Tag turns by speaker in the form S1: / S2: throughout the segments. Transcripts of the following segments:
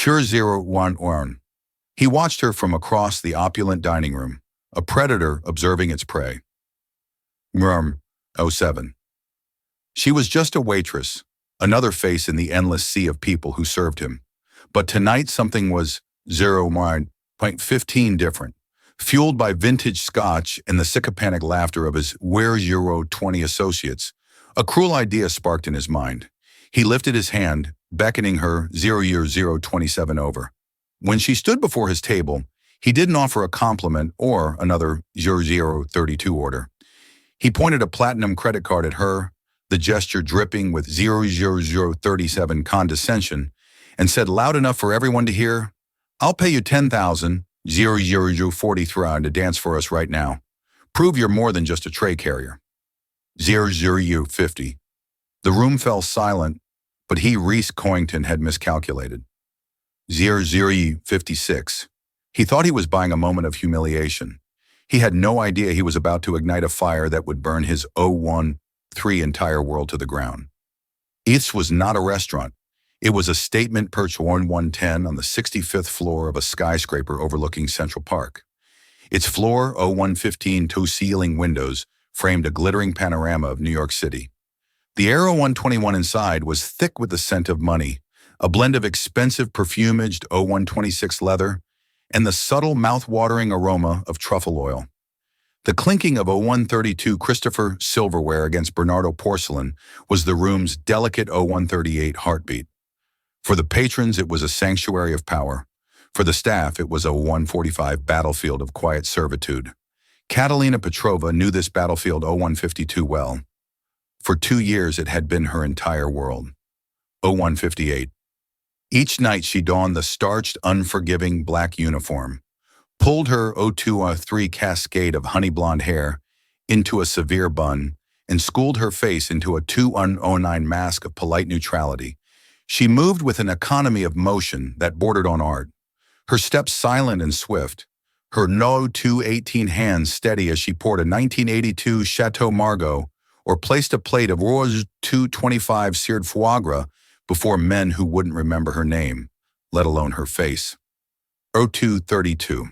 S1: Sure 01. He watched her from across the opulent dining room, a predator observing its prey. Murm, 07. She was just a waitress, another face in the endless sea of people who served him. But tonight something was 0.15 different, fueled by vintage scotch and the sycophantic laughter of his Where's Euro 20 associates. A cruel idea sparked in his mind. He lifted his hand, beckoning her 0.027 over. When she stood before his table, he didn't offer a compliment or another 0.032 order. He pointed a platinum credit card at her, the gesture dripping with 0.037 condescension, and said loud enough for everyone to hear, "I'll pay you 10,000, 0.043 to dance for us right now. Prove you're more than just a tray carrier." 0.050. The room fell silent, but Reese Coington had miscalculated. 0.056. He thought he was buying a moment of humiliation. He had no idea he was about to ignite a fire that would burn his 013 entire world to the ground. This was not a restaurant. It was a statement perched 110 on the 65th floor of a skyscraper overlooking Central Park. Its floor, 0115 two-ceiling windows, framed a glittering panorama of New York City. The Aero 121 inside was thick with the scent of money, a blend of expensive perfume-aged 0126 leather, and the subtle mouth-watering aroma of truffle oil. The clinking of 0132 Christopher silverware against Bernardo porcelain was the room's delicate 0138 heartbeat. For the patrons, it was a sanctuary of power. For the staff, it was a 0145 battlefield of quiet servitude. Catalina Petrova knew this battlefield 0152 well. For 2 years, it had been her entire world. 0158. Each night she donned the starched, unforgiving black uniform, pulled her 0203 cascade of honey blonde hair into a severe bun, and schooled her face into a 2109 mask of polite neutrality. She moved with an economy of motion that bordered on art, her steps silent and swift, her 0218 hands steady as she poured a 1982 Chateau Margaux or placed a plate of Rose 225 seared foie gras before men who wouldn't remember her name, let alone her face. 0232.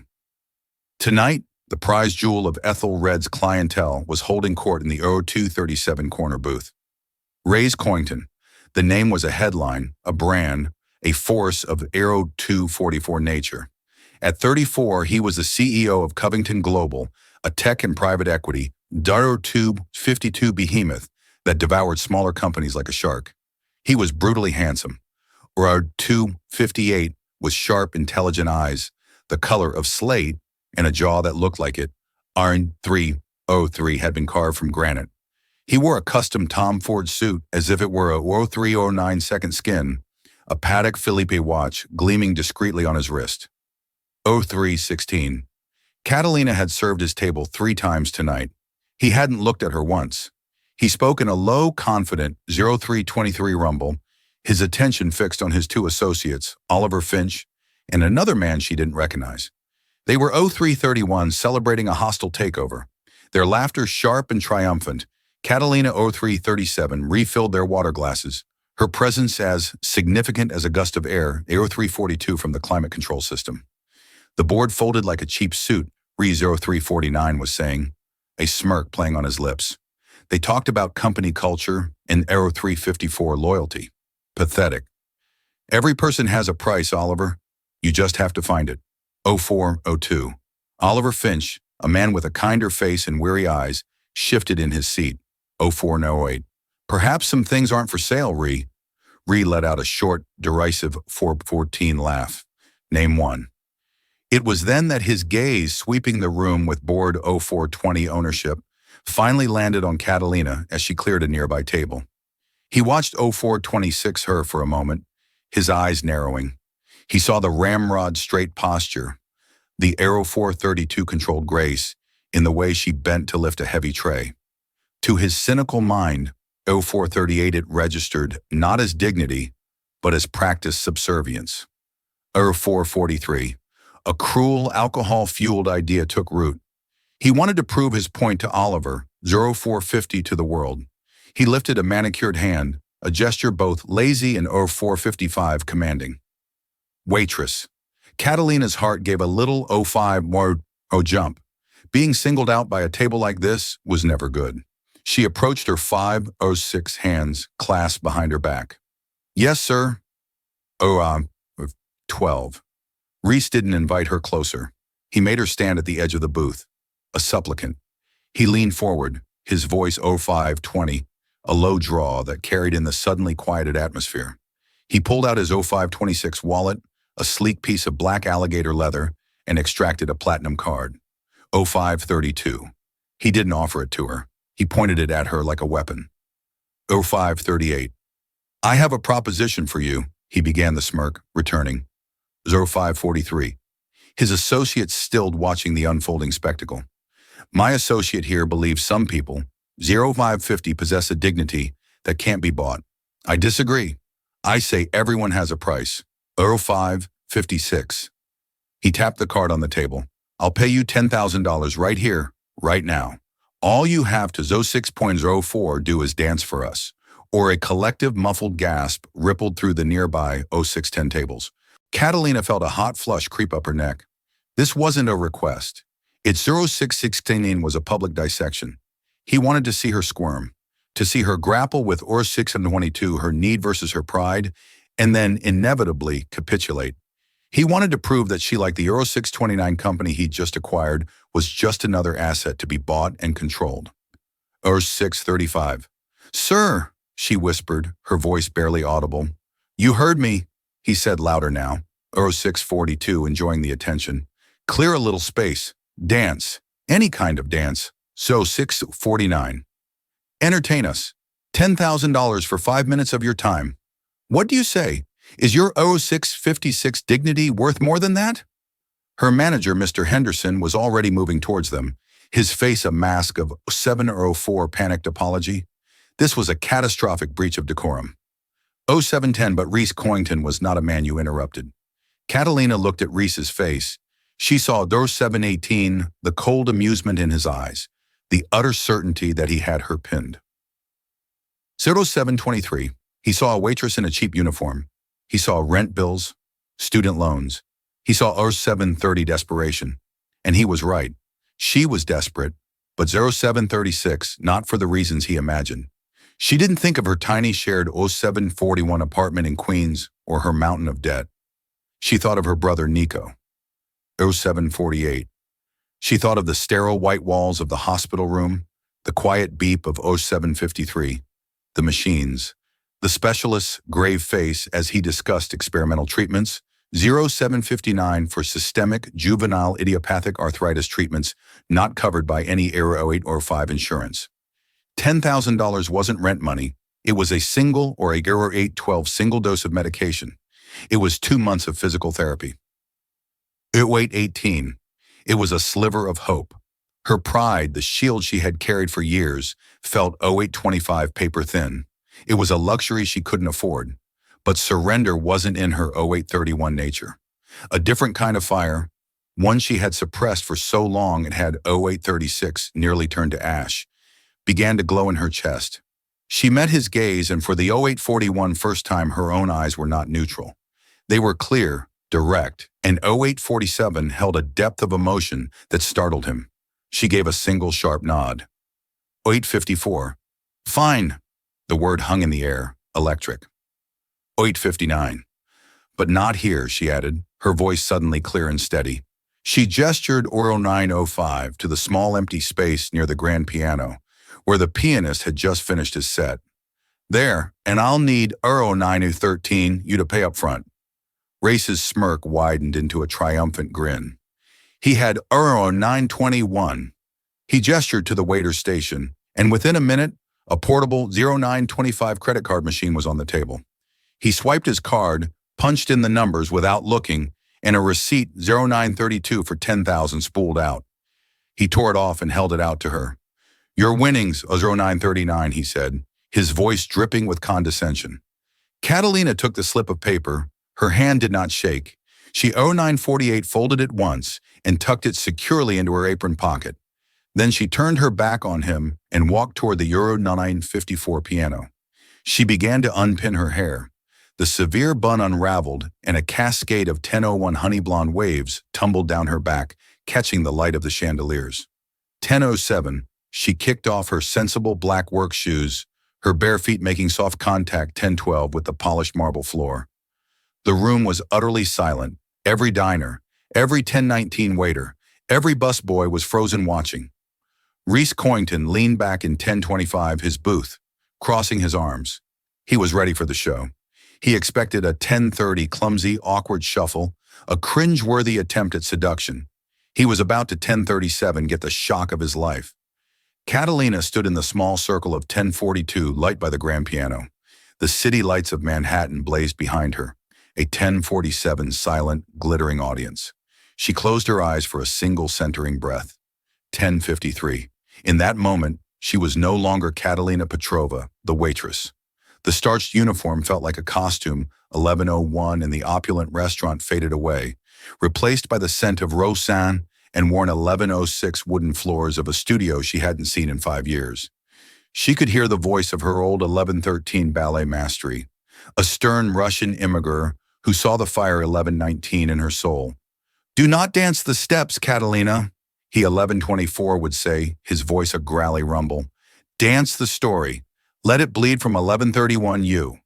S1: Tonight, the prize jewel of Ethel Red's clientele was holding court in the 0237 corner booth. Raise Coington. The name was a headline, a brand, a force of Aero 244 nature. At 34, he was the CEO of Covington Global, a tech and private equity, Aero 252 behemoth that devoured smaller companies like a shark. He was brutally handsome. Aero 258 with sharp, intelligent eyes, the color of slate, and a jaw that looked like it. Iron 303 had been carved from granite. He wore a custom Tom Ford suit as if it were a 0309 second skin, a Patek Philippe watch gleaming discreetly on his wrist. 0316. Catalina had served his table 3 times tonight. He hadn't looked at her once. He spoke in a low, confident 0323 rumble, his attention fixed on his 2 associates, Oliver Finch and another man she didn't recognize. They were 0331 celebrating a hostile takeover. Their laughter sharp and triumphant. Catalina 0337 refilled their water glasses, her presence as significant as a gust of air, 0342 from the climate control system. The board folded like a cheap suit, Re 0349 was saying, a smirk playing on his lips. They talked about company culture and Aero 354 loyalty. Pathetic. Every person has a price, Oliver. You just have to find it. 0402. Oliver Finch, a man with a kinder face and weary eyes, shifted in his seat. 0408. Perhaps some things aren't for sale, Ree. Ree let out a short, derisive 414 laugh. Name one. It was then that his gaze, sweeping the room with board 0420 ownership, finally landed on Catalina as she cleared a nearby table. He watched 0426 her for a moment, his eyes narrowing. He saw the ramrod straight posture, the Aero 432 controlled grace in the way she bent to lift a heavy tray. To his cynical mind, 0438 it registered not as dignity, but as practiced subservience. 0443. A cruel, alcohol-fueled idea took root. He wanted to prove his point to Oliver, 0450 to the world. He lifted a manicured hand, a gesture both lazy and 0455 commanding. Waitress. Catalina's heart gave a little 05 more jump. Being singled out by a table like this was never good. She approached her 506 hands clasped behind her back. Yes, sir. Oh, 12. Reese didn't invite her closer. He made her stand at the edge of the booth, a supplicant. He leaned forward, his voice 0520, a low drawl that carried in the suddenly quieted atmosphere. He pulled out his 0526 wallet, a sleek piece of black alligator leather, and extracted a platinum card. 0532. He didn't offer it to her. He pointed it at her like a weapon. 0538. I have a proposition for you, he began the smirk, returning. 0543. His associate stilled watching the unfolding spectacle. My associate here believes some people, 0550, possess a dignity that can't be bought. I disagree. I say everyone has a price. 0556. He tapped the card on the table. I'll pay you $10,000 right here, right now. All you have to 06.04 do is dance for us. Or a collective muffled gasp rippled through the nearby 0610 tables. Catalina felt a hot flush creep up her neck. This wasn't a request. Its 0616 was a public dissection. He wanted to see her squirm, to see her grapple with 0622, her need versus her pride, and then inevitably capitulate. He wanted to prove that she, like the 0629 company he'd just acquired, was just another asset to be bought and controlled. 0635. Sir, she whispered, her voice barely audible. You heard me, he said louder now. 0642, enjoying the attention. Clear a little space. Dance. Any kind of dance. So 649. Entertain us. $10,000 for 5 minutes of your time. What do you say? Is your 0656 dignity worth more than that? Her manager, Mr. Henderson, was already moving towards them, his face a mask of 704 panicked apology. This was a catastrophic breach of decorum. 0710, but Reese Coington was not a man you interrupted. Catalina looked at Reese's face. She saw 0718, the cold amusement in his eyes, the utter certainty that he had her pinned. 0723, he saw a waitress in a cheap uniform. He saw rent bills, student loans. He saw 0730 desperation. And he was right. She was desperate, but 0736, not for the reasons he imagined. She didn't think of her tiny shared 0741 apartment in Queens or her mountain of debt. She thought of her brother Nico. 0748. She thought of the sterile white walls of the hospital room, the quiet beep of 0753, the machines, the specialist's grave face as he discussed experimental treatments, 0759 for systemic juvenile idiopathic arthritis treatments not covered by any Era 08 or 5 insurance. $10,000 wasn't rent money. It was a single or a Era 812 single dose of medication. It was 2 months of physical therapy. 0818. It was a sliver of hope. Her pride, the shield she had carried for years, felt 0825 paper thin. It was a luxury she couldn't afford. But surrender wasn't in her 0831 nature. A different kind of fire, one she had suppressed for so long it had 0836 nearly turned to ash, began to glow in her chest. She met his gaze, and for the 0841 first time her own eyes were not neutral. They were clear, direct, and 0847 held a depth of emotion that startled him. She gave a single sharp nod. 0854. Fine. The word hung in the air, electric. 0859. But not here, she added, her voice suddenly clear and steady. She gestured 0905 to the small empty space near the grand piano, where the pianist had just finished his set. There, and I'll need 0913 you to pay up front. Race's smirk widened into a triumphant grin. He had 0921. He gestured to the waiter's station, and within a minute, a portable 0925 credit card machine was on the table. He swiped his card, punched in the numbers without looking, and a receipt 0932 for $10,000 spooled out. He tore it off and held it out to her. Your winnings, 0939, he said, his voice dripping with condescension. Catalina took the slip of paper. Her hand did not shake. She 0948 folded it once and tucked it securely into her apron pocket. Then she turned her back on him and walked toward the Euro 954 piano. She began to unpin her hair. The severe bun unraveled, and a cascade of 10:01 honey blonde waves tumbled down her back, catching the light of the chandeliers. 10:07, she kicked off her sensible black work shoes, her bare feet making soft contact 10:12 with the polished marble floor. The room was utterly silent. Every diner, every 10:19 waiter, every busboy was frozen watching. Reese Coington leaned back in 10:25, his booth, crossing his arms. He was ready for the show. He expected a 10:30 clumsy, awkward shuffle, a cringe-worthy attempt at seduction. He was about to 10:37 get the shock of his life. Catalina stood in the small circle of 10:42, light by the grand piano. The city lights of Manhattan blazed behind her, a 10:47 silent, glittering audience. She closed her eyes for a single centering breath. 10:53. In that moment, she was no longer Catalina Petrova, the waitress. The starched uniform felt like a costume. 11:01 and the opulent restaurant faded away, replaced by the scent of Rosanne and worn 11:06 wooden floors of a studio she hadn't seen in 5 years. She could hear the voice of her old 11:13 ballet mastery, a stern Russian immigrant who saw the fire 11:19 in her soul. "Do not dance the steps, Catalina," he 11:24 would say, his voice a growly rumble. "Dance the story. Let it bleed from 11:31 you."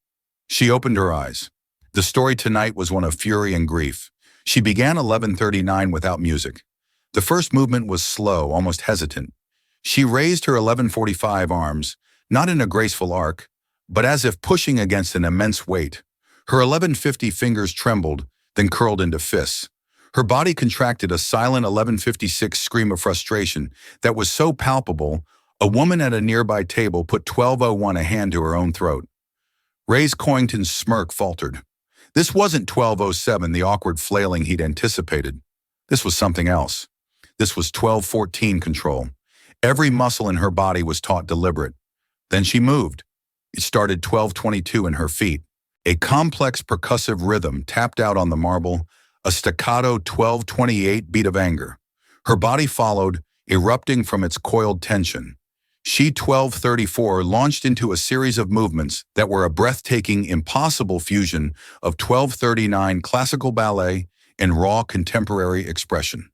S1: She opened her eyes. The story tonight was one of fury and grief. She began 11:39 without music. The first movement was slow, almost hesitant. She raised her 11:45 arms, not in a graceful arc, but as if pushing against an immense weight. Her 11:50 fingers trembled, then curled into fists. Her body contracted a silent 11:56 scream of frustration that was so palpable, a woman at a nearby table put 12:01 a hand to her own throat. Ray's Coington's smirk faltered. This wasn't 12:07, the awkward flailing he'd anticipated. This was something else. This was 12:14 control. Every muscle in her body was taut deliberate. Then she moved. It started 12:22 in her feet. A complex percussive rhythm tapped out on the marble, a staccato 12:28 beat of anger. Her body followed, erupting from its coiled tension. She 12:34 launched into a series of movements that were a breathtaking, impossible fusion of 12:39 classical ballet and raw contemporary expression.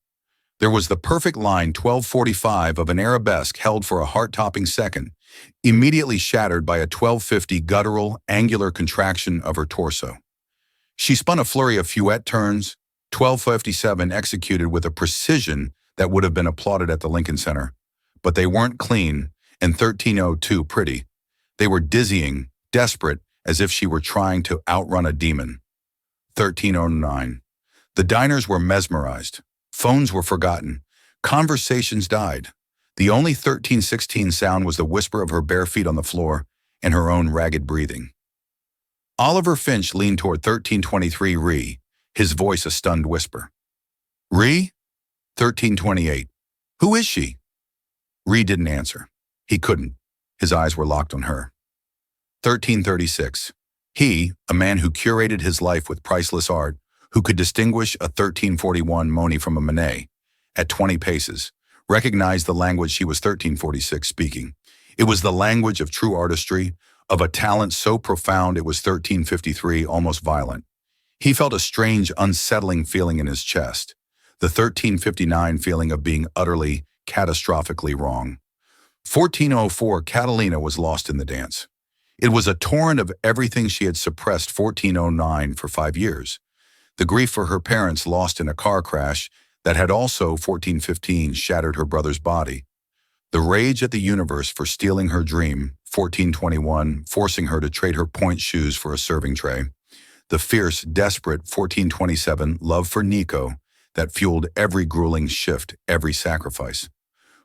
S1: There was the perfect line 12:45 of an arabesque held for a heart-topping second, immediately shattered by a 12:50 guttural, angular contraction of her torso. She spun a flurry of fouette turns, 12:57 executed with a precision that would have been applauded at the Lincoln Center. But they weren't clean, and 13:02 pretty. They were dizzying, desperate, as if she were trying to outrun a demon. 13:09. The diners were mesmerized. Phones were forgotten. Conversations died. The only 13:16 sound was the whisper of her bare feet on the floor and her own ragged breathing. Oliver Finch leaned toward 13:23 Ree, his voice a stunned whisper. "Ree?" 13:28. "Who is she?" Ree didn't answer. He couldn't. His eyes were locked on her. 13:36. He, a man who curated his life with priceless art, who could distinguish a 1341 Monet from a Manet, at 20 paces, recognized the language she was 1346 speaking. It was the language of true artistry, of a talent so profound it was 1353, almost violent. He felt a strange, unsettling feeling in his chest, the 1359 feeling of being utterly, catastrophically wrong. 1404, Catalina was lost in the dance. It was a torrent of everything she had suppressed 1409 for 5 years. The grief for her parents lost in a car crash that had also, 1415, shattered her brother's body. The rage at the universe for stealing her dream, 1421, forcing her to trade her point shoes for a serving tray. The fierce, desperate, 1427, love for Nico that fueled every grueling shift, every sacrifice.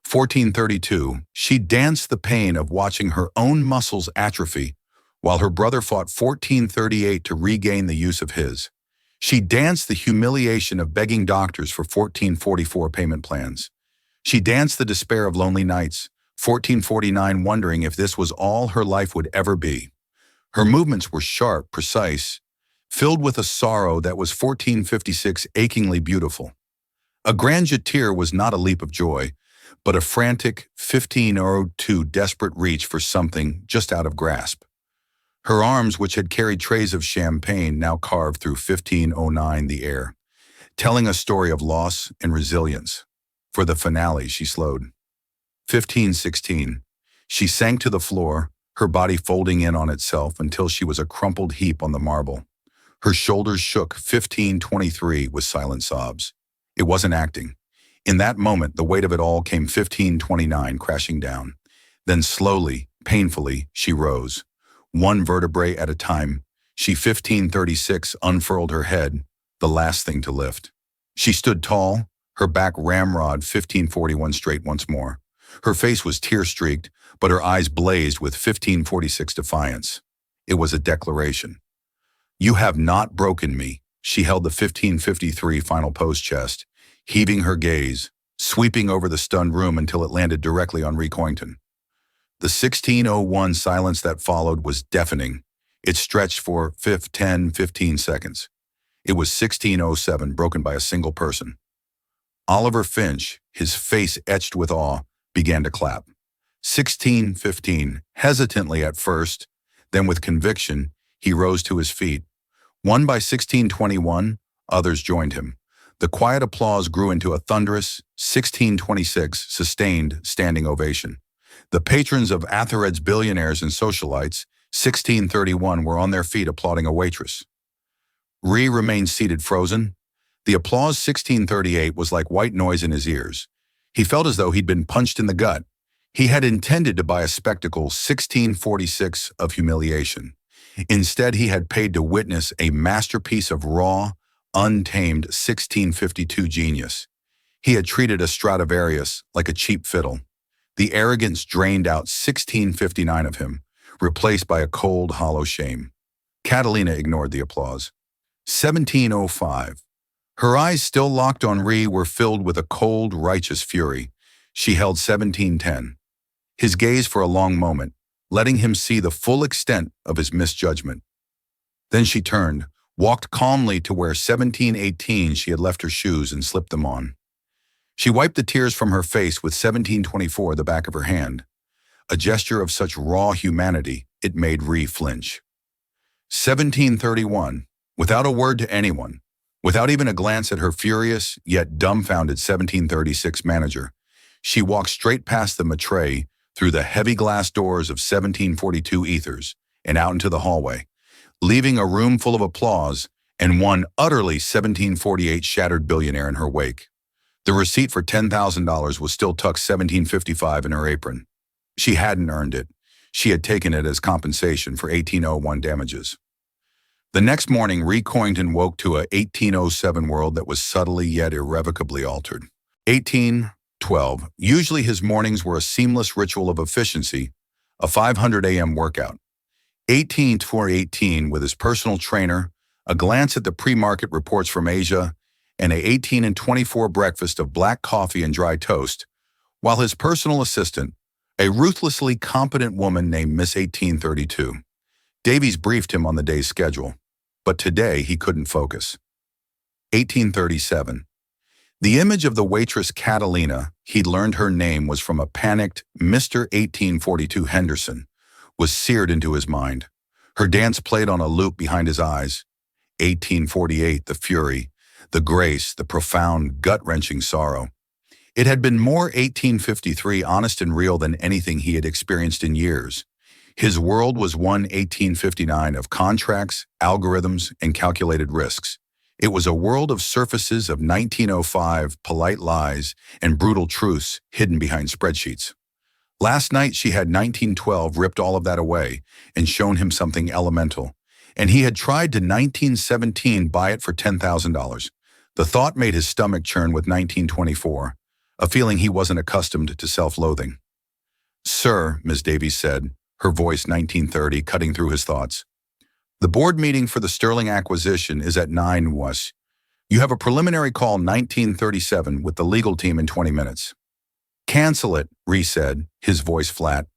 S1: 1432, she danced the pain of watching her own muscles atrophy while her brother fought 1438 to regain the use of his. She danced the humiliation of begging doctors for 1444 payment plans. She danced the despair of lonely nights, 1449 wondering if this was all her life would ever be. Her movements were sharp, precise, filled with a sorrow that was 1456 achingly beautiful. A grand jeter was not a leap of joy, but a frantic 1502 desperate reach for something just out of grasp. Her arms, which had carried trays of champagne, now carved through 1509 the air, telling a story of loss and resilience. For the finale, she slowed. 1516. She sank to the floor, her body folding in on itself until she was a crumpled heap on the marble. Her shoulders shook. 1523 with silent sobs. It wasn't acting. In that moment, the weight of it all came. 1529 crashing down. Then slowly, painfully, she rose. One vertebrae at a time, she 1536 unfurled her head, the last thing to lift. She stood tall, her back ramrod. 1541 straight once more. Her face was tear-streaked, but her eyes blazed with 1546 defiance. It was a declaration. You have not broken me. She held the 1553 final pose chest, heaving her gaze, sweeping over the stunned room until it landed directly on Recoington. The 1601 silence that followed was deafening. It stretched for 15 seconds. It was 1607, broken by a single person. Oliver Finch, his face etched with awe, began to clap. 1615, hesitantly at first, then with conviction, he rose to his feet. One by 1621, others joined him. The quiet applause grew into a thunderous 1626 sustained standing ovation. The patrons of Athered's Billionaires and Socialites, 1631, were on their feet applauding a waitress. Ree remained seated, frozen. The applause 1638 was like white noise in his ears. He felt as though he'd been punched in the gut. He had intended to buy a spectacle 1646 of humiliation. Instead, he had paid to witness a masterpiece of raw, untamed 1652 genius. He had treated a Stradivarius like a cheap fiddle. The arrogance drained out 1659 of him, replaced by a cold, hollow shame. Catalina ignored the applause. 1705. Her eyes, still locked on Ree, were filled with a cold, righteous fury. She held 1710. His gaze for a long moment, letting him see the full extent of his misjudgment. Then she turned, walked calmly to where 1718 she had left her shoes and slipped them on. She wiped the tears from her face with 1724 the back of her hand. A gesture of such raw humanity, it made Ree flinch. 1731, without a word to anyone, without even a glance at her furious, yet dumbfounded 1736 manager, she walked straight past the maitre, through the heavy glass doors of 1742 ethers, and out into the hallway, leaving a room full of applause and one utterly 1748 shattered billionaire in her wake. The receipt for $10,000 was still tucked 1755 in her apron. She hadn't earned it. She had taken it as compensation for 1801 damages. The next morning, Recoington woke to a 1807 world that was subtly yet irrevocably altered. 1812. Usually his mornings were a seamless ritual of efficiency, a 500 a.m. workout. 1818 with his personal trainer, a glance at the pre-market reports from Asia, and a 1824 breakfast of black coffee and dry toast, while his personal assistant, a ruthlessly competent woman named Miss 1832. Davies briefed him on the day's schedule, but today he couldn't focus. 1837. The image of the waitress Catalina, he'd learned her name was from a panicked Mr. 1842 Henderson, was seared into his mind. Her dance played on a loop behind his eyes. 1848, the fury, the grace, the profound, gut-wrenching sorrow. It had been more 1853 honest and real than anything he had experienced in years. His world was one 1859 of contracts, algorithms, and calculated risks. It was a world of surfaces of 1905, polite lies, and brutal truths hidden behind spreadsheets. Last night she had 1912 ripped all of that away and shown him something elemental, and he had tried to 1917 buy it for $10,000. The thought made his stomach churn with 1924, a feeling he wasn't accustomed to self-loathing. "Sir," Ms. Davies said, her voice 1930 cutting through his thoughts. "The board meeting for the Sterling acquisition is at 9 was. You have a preliminary call 1937 with the legal team in 20 minutes. Cancel it," Ree said, his voice flat.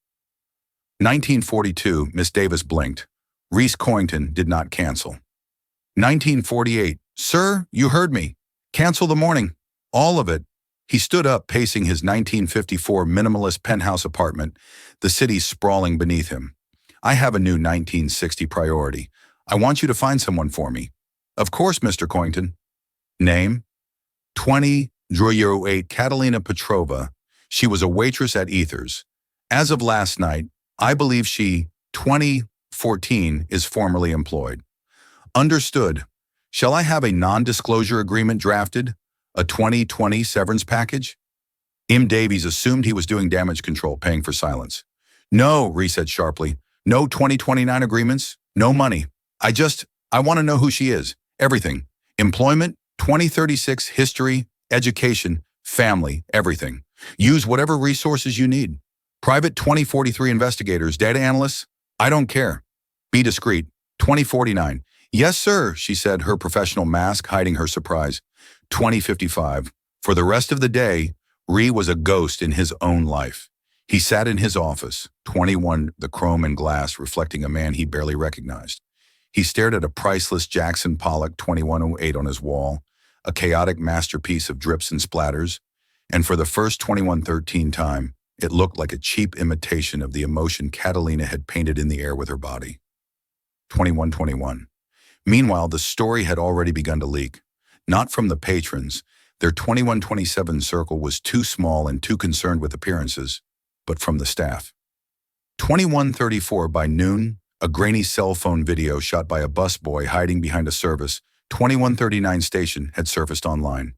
S1: 1942, Miss Davis blinked. Reese Coington did not cancel. 1948, "Sir, you heard me. Cancel the morning. All of it." He stood up, pacing his 1954 minimalist penthouse apartment, the city sprawling beneath him. I have a new 1960 priority. I want you to find someone for me. Of course, Mr. Coington. Name? 2008 Catalina Petrova. She was a waitress at Ethers. As of last night, I believe she, 2014, is formally employed. Understood. Shall I have a non-disclosure agreement drafted? A 2020 severance package? M. Davies assumed he was doing damage control, paying for silence. No, Ree said sharply. No 2029 agreements, no money. I want to know who she is. Everything. Employment, 2036, history, education, family, everything. Use whatever resources you need. Private 2043 investigators, data analysts, I don't care. Be discreet. 2049. Yes, sir, she said, her professional mask hiding her surprise. 2055. For the rest of the day, Ree was a ghost in his own life. He sat in his office, 21, the chrome and glass reflecting a man he barely recognized. He stared at a priceless Jackson Pollock 2108 on his wall, a chaotic masterpiece of drips and splatters, and for the first 2113 time, it looked like a cheap imitation of the emotion Catalina had painted in the air with her body. 2121. Meanwhile, the story had already begun to leak. Not from the patrons. Their 2127 circle was too small and too concerned with appearances, but from the staff. 2134 by noon, a grainy cell phone video shot by a busboy hiding behind a service, 2139 station had surfaced online.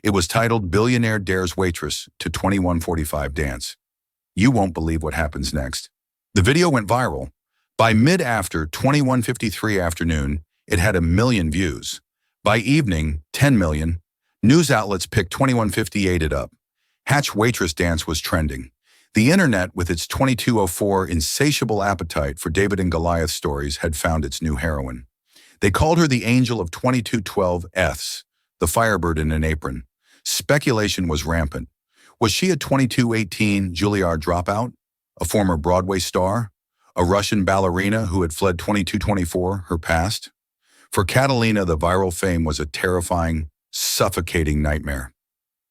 S1: It was titled Billionaire Dares Waitress to 2145 Dance. You won't believe what happens next. The video went viral. By mid-after 2153 afternoon, it had 1 million views. By evening, 10 million. News outlets picked 2158 it up. Hatch Waitress Dance was trending. The internet, with its 2204 insatiable appetite for David and Goliath stories, had found its new heroine. They called her the Angel of 2212 F's, the Firebird in an apron. Speculation was rampant. Was she a 2218 Juilliard dropout? A former Broadway star? A Russian ballerina who had fled 2224, her past? For Catalina, the viral fame was a terrifying, suffocating nightmare.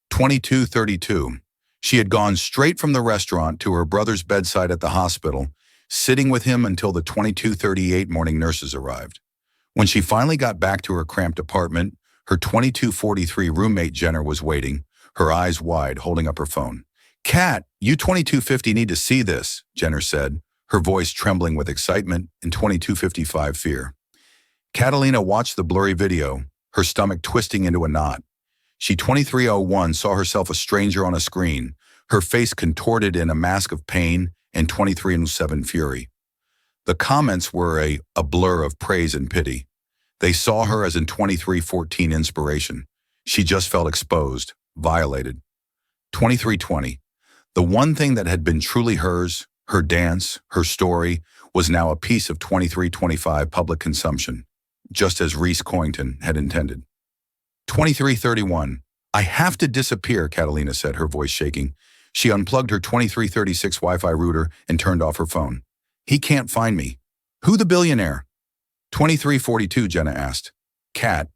S1: 2232. She had gone straight from the restaurant to her brother's bedside at the hospital, sitting with him until the 2238 morning nurses arrived. When she finally got back to her cramped apartment, her 2243 roommate Jenner was waiting, her eyes wide, holding up her phone. "Kat, you 2250 need to see this," Jenner said, her voice trembling with excitement and 2255 fear. Catalina watched the blurry video, her stomach twisting into a knot. She 2301 saw herself a stranger on a screen, her face contorted in a mask of pain and 2307 fury. The comments were a blur of praise and pity. They saw her as in 2314 inspiration. She just felt exposed, violated. 2320. The one thing that had been truly hers, her dance, her story, was now a piece of 2325 public consumption, just as Reese Coington had intended. 2331. I have to disappear, Catalina said, her voice shaking. She unplugged her 2336 Wi-Fi router and turned off her phone. He can't find me. Who the billionaire? 2342, Jenna asked. Kat,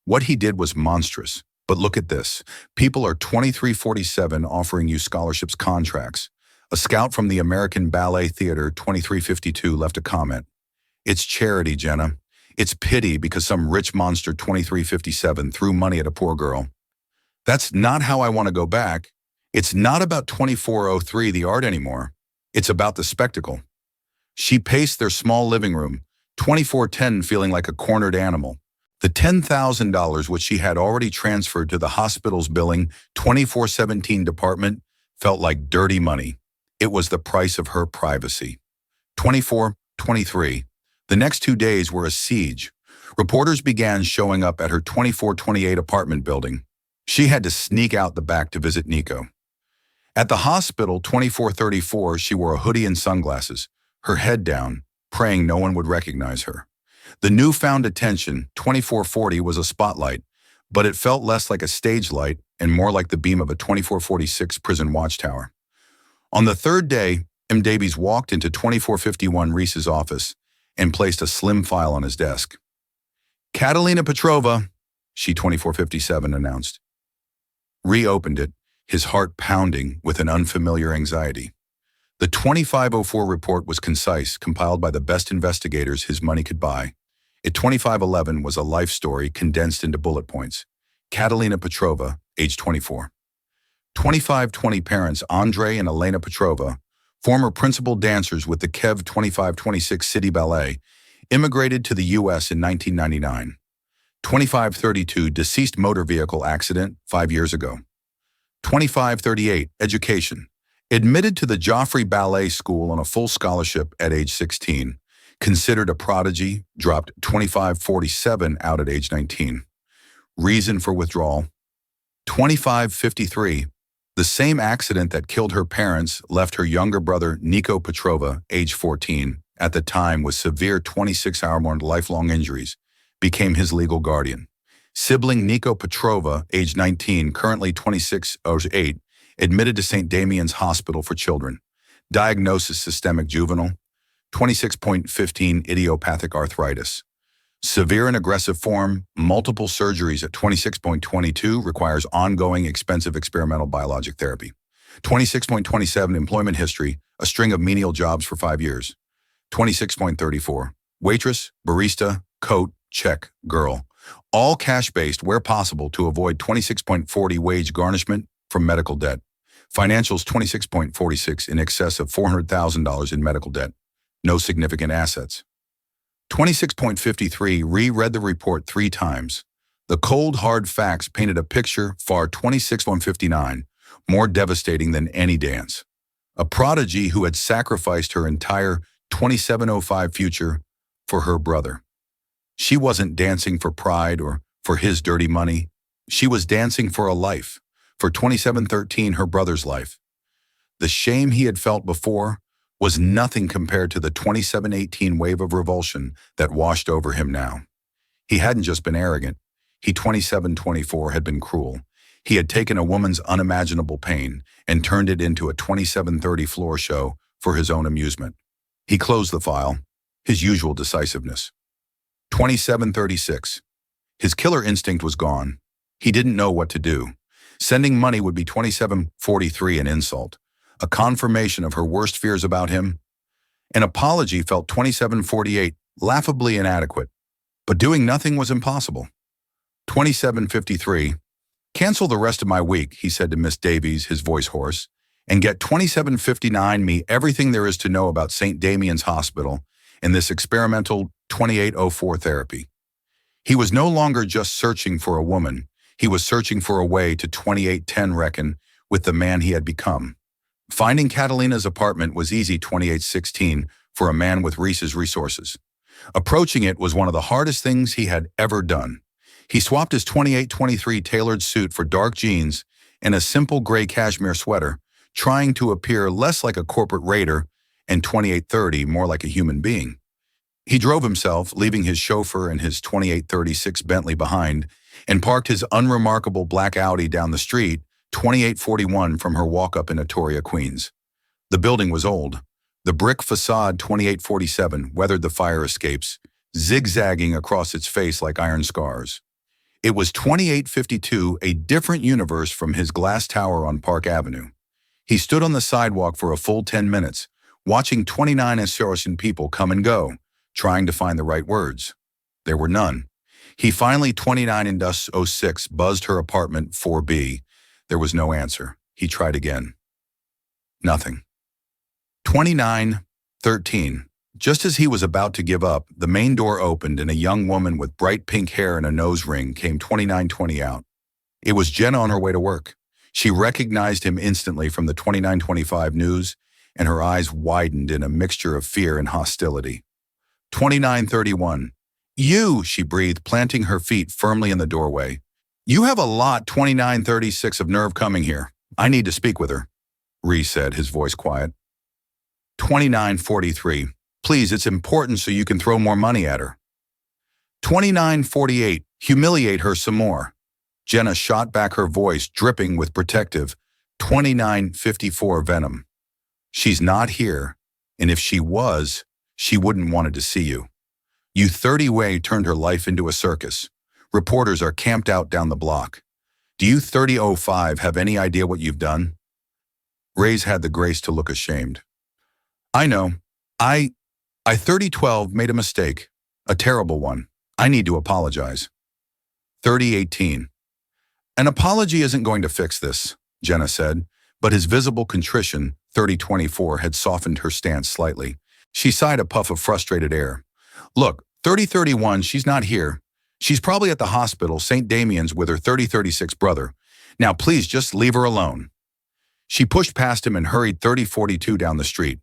S1: what he did was monstrous. But look at this. People are 2347 offering you scholarships contracts. A scout from the American Ballet Theater 2352 left a comment. It's charity, Jenna. It's pity because some rich monster 2357 threw money at a poor girl. That's not how I want to go back. It's not about 2403, the art anymore. It's about the spectacle. She paced their small living room, 2410 feeling like a cornered animal. The $10,000 which she had already transferred to the hospital's billing 2417 department felt like dirty money. It was the price of her privacy. 2423. The next 2 days were a siege. Reporters began showing up at her 2428 apartment building. She had to sneak out the back to visit Nico. At the hospital 2434, she wore a hoodie and sunglasses, her head down, praying no one would recognize her. The newfound attention, 2440, was a spotlight, but it felt less like a stage light and more like the beam of a 2446 prison watchtower. On the third day, M. Davies walked into 2451 Reese's office and placed a slim file on his desk. Catalina Petrova, she 2457 announced. Ree opened it, his heart pounding with an unfamiliar anxiety. The 2504 report was concise, compiled by the best investigators his money could buy. At 2511 was a life story condensed into bullet points. Catalina Petrova, age 24. 2520 parents Andrei and Elena Petrova, former principal dancers with the Kiev 2526 City Ballet, immigrated to the U.S. in 1999. 2532 deceased motor vehicle accident 5 years ago. 2538 education. Admitted to the Joffrey Ballet School on a full scholarship at age 16. Considered a prodigy, dropped 2547 out at age 19. Reason for withdrawal. 2553. The same accident that killed her parents left her younger brother Nico Petrova, age 14, at the time with severe 26-hour lifelong injuries, became his legal guardian. Sibling Nico Petrova, age 19, currently 26/8, admitted to St. Damian's Hospital for Children. Diagnosis systemic juvenile, 26.15 idiopathic arthritis. Severe and aggressive form, multiple surgeries at 26.22, requires ongoing expensive experimental biologic therapy. 26.27 employment history, a string of menial jobs for 5 years. 26.34 waitress, barista, coat, check, girl. All cash-based where possible to avoid 26.40 wage garnishment from medical debt. Financials 26.46 in excess of $400,000 in medical debt. No significant assets. 26.53 reread the report 3 times. The cold, hard facts painted a picture far 26.159, more devastating than any dance. A prodigy who had sacrificed her entire 2705 future for her brother. She wasn't dancing for pride or for his dirty money. She was dancing for a life, for 2713, her brother's life. The shame he had felt before was nothing compared to the 2718 wave of revulsion that washed over him now. He hadn't just been arrogant. He 2724 had been cruel. He had taken a woman's unimaginable pain and turned it into a 2730 floor show for his own amusement. He closed the file, his usual decisiveness. 2736. His killer instinct was gone. He didn't know what to do. Sending money would be 2743 an insult, a confirmation of her worst fears about him. An apology felt 2748 laughably inadequate, but doing nothing was impossible. 2753. Cancel the rest of my week, he said to Miss Davies, his voice hoarse, and get 2759 me everything there is to know about St. Damian's Hospital and this experimental 2804 therapy. He was no longer just searching for a woman. He was searching for a way to 2810 reckon with the man he had become. Finding Catalina's apartment was easy 2816 for a man with Reese's resources. Approaching it was one of the hardest things he had ever done. He swapped his 2823 tailored suit for dark jeans and a simple gray cashmere sweater, trying to appear less like a corporate raider and 2830 more like a human being. He drove himself, leaving his chauffeur and his 2836 Bentley behind, and parked his unremarkable black Audi down the street, 2841 from her walk-up in Atoria, Queens. The building was old. The brick facade 2847 weathered the fire escapes, zigzagging across its face like iron scars. It was 2852, a different universe from his glass tower on Park Avenue. He stood on the sidewalk for a full 10 minutes, watching 29 Assyrian people come and go, trying to find the right words. There were none. He finally 29-06 buzzed her apartment 4B. There was no answer. He tried again. Nothing. 2913. Just as he was about to give up, the main door opened and a young woman with bright pink hair and a nose ring came 2920 out. It was Jenna on her way to work. She recognized him instantly from the 2925 news, and her eyes widened in a mixture of fear and hostility. 2931. You, she breathed, planting her feet firmly in the doorway. You have a lot 2936 of nerve coming here. I need to speak with her, Ree said, his voice quiet. 2943. Please, it's important so you can throw more money at her. 2948. Humiliate her some more. Jenna shot back, her voice dripping with protective 2954 venom. She's not here, and if she was, she wouldn't wanted to see you. You 30-way turned her life into a circus. Reporters are camped out down the block. Do you 3005 have any idea what you've done? Ray's had the grace to look ashamed. I know. I 3012 made a mistake. A terrible one. I need to apologize. 3018. An apology isn't going to fix this, Jenna said, but his visible contrition, 3024, had softened her stance slightly. She sighed a puff of frustrated air. Look, 3031, she's not here. She's probably at the hospital, St. Damian's, with her 3036 brother. Now please just leave her alone. She pushed past him and hurried 3042 down the street.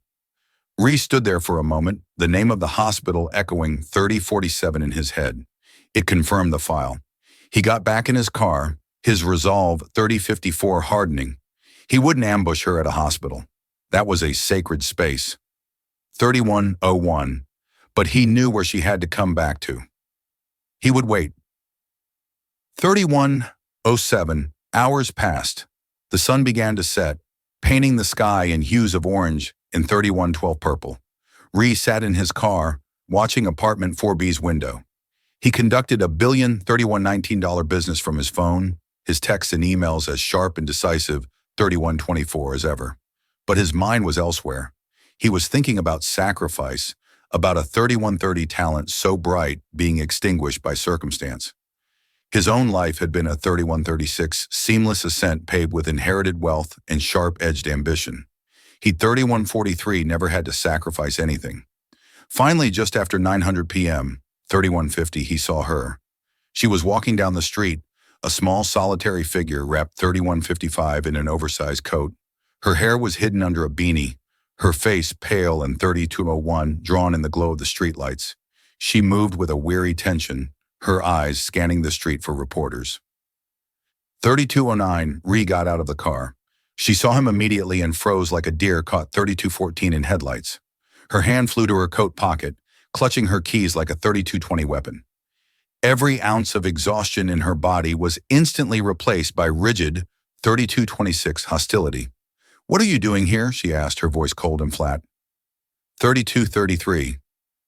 S1: Reese stood there for a moment, the name of the hospital echoing 3047 in his head. It confirmed the file. He got back in his car, his resolve 3054 hardening. He wouldn't ambush her at a hospital. That was a sacred space. 3101. But he knew where she had to come back to. He would wait. 3107. Hours passed. The sun began to set, painting the sky in hues of orange and 3112 purple. Reese sat in his car, watching apartment 4B's window. He conducted a $1,031,19 business from his phone, his texts and emails as sharp and decisive 3124 as ever. But his mind was elsewhere. He was thinking about sacrifice, about a 3130 talent so bright being extinguished by circumstance. His own life had been a 3136 seamless ascent paved with inherited wealth and sharp-edged ambition. He'd 3143 never had to sacrifice anything. Finally, just after 900 p.m., 3150, he saw her. She was walking down the street, a small solitary figure wrapped 3155 in an oversized coat. Her hair was hidden under a beanie, her face pale and 3201 drawn in the glow of the streetlights. She moved with a weary tension, her eyes scanning the street for reporters. 3209, Ree got out of the car. She saw him immediately and froze like a deer caught 3214 in headlights. Her hand flew to her coat pocket, clutching her keys like a 3220 weapon. Every ounce of exhaustion in her body was instantly replaced by rigid 3226 hostility. "What are you doing here?" she asked, her voice cold and flat. 3233.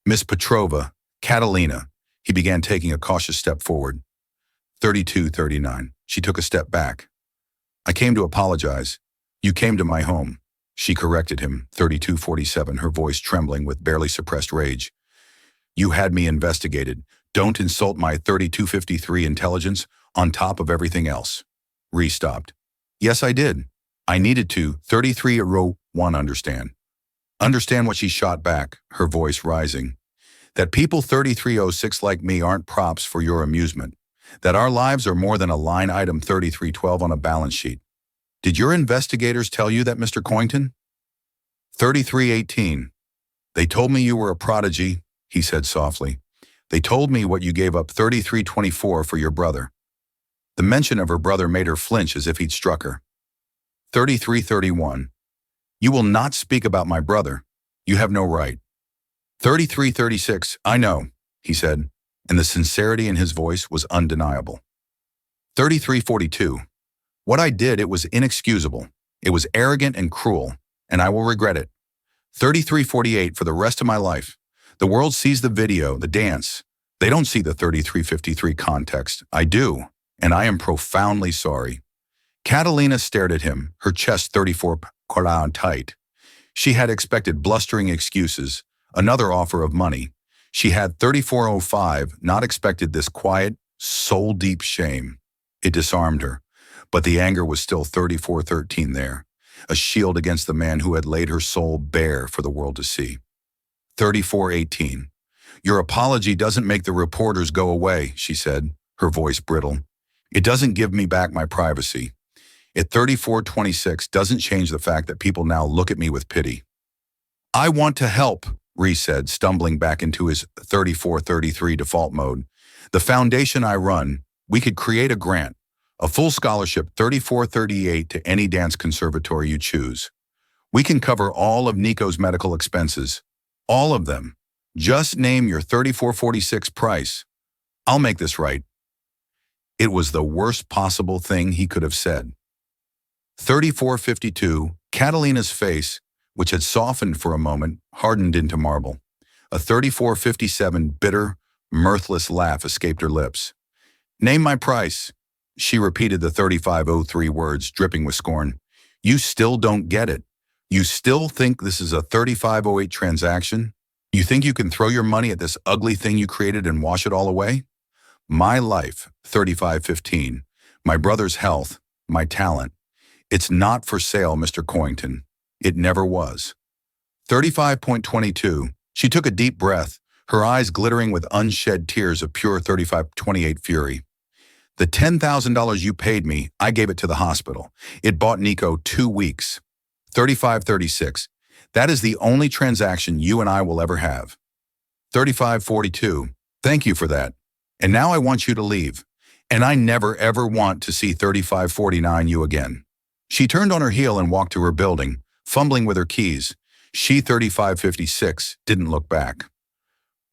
S1: "Miss Petrova, Catalina." He began taking a cautious step forward. 3239. She took a step back. "I came to apologize. You came to my home." She corrected him, 3247, her voice trembling with barely suppressed rage. "You had me investigated. Don't insult my 3253 intelligence on top of everything else." Ree stopped. "Yes, I did. I needed to 3301 understand." Understand what she shot back, her voice rising. That people 3306 like me aren't props for your amusement. That our lives are more than a line item 3312 on a balance sheet. Did your investigators tell you that, Mr. Coington? 3318. "They told me you were a prodigy," he said softly. "They told me what you gave up 3324 for your brother." The mention of her brother made her flinch as if he'd struck her. 3331. "You will not speak about my brother. You have no right." 3336. "I know," he said, and the sincerity in his voice was undeniable. 3342. "What I did, it was inexcusable. It was arrogant and cruel, and I will regret it." 3348. "For the rest of my life. The world sees the video, the dance. They don't see the 3353 context. I do, and I am profoundly sorry." Catalina stared at him, her chest 34 tight. She had expected blustering excuses, another offer of money. She had 3405 not expected this quiet, soul-deep shame. It disarmed her, but the anger was still 3413 there, a shield against the man who had laid her soul bare for the world to see. 3418. "Your apology doesn't make the reporters go away," she said, her voice brittle. "It doesn't give me back my privacy. At 3426 doesn't change the fact that people now look at me with pity." "I want to help," Reese said, stumbling back into his 3433 default mode. "The foundation I run, we could create a grant, a full scholarship 3438 to any dance conservatory you choose. We can cover all of Nico's medical expenses, all of them. Just name your 3446 price. I'll make this right." It was the worst possible thing he could have said. 3452, Catalina's face, which had softened for a moment, hardened into marble. A 3457 bitter, mirthless laugh escaped her lips. "Name my price." She repeated the 3503 words, dripping with scorn. "You still don't get it. You still think this is a 3508 transaction? You think you can throw your money at this ugly thing you created and wash it all away? My life, 3515. My brother's health, my talent. It's not for sale, Mr. Coington. It never was. 35.22. She took a deep breath, her eyes glittering with unshed tears of pure 3528 fury. The $10,000 you paid me, I gave it to the hospital. It bought Nico 2 weeks. 3536. That is the only transaction you and I will ever have. 3542. Thank you for that. And now I want you to leave. And I never ever want to see 3549 you again. She turned on her heel and walked to her building, fumbling with her keys. She 3556 didn't look back.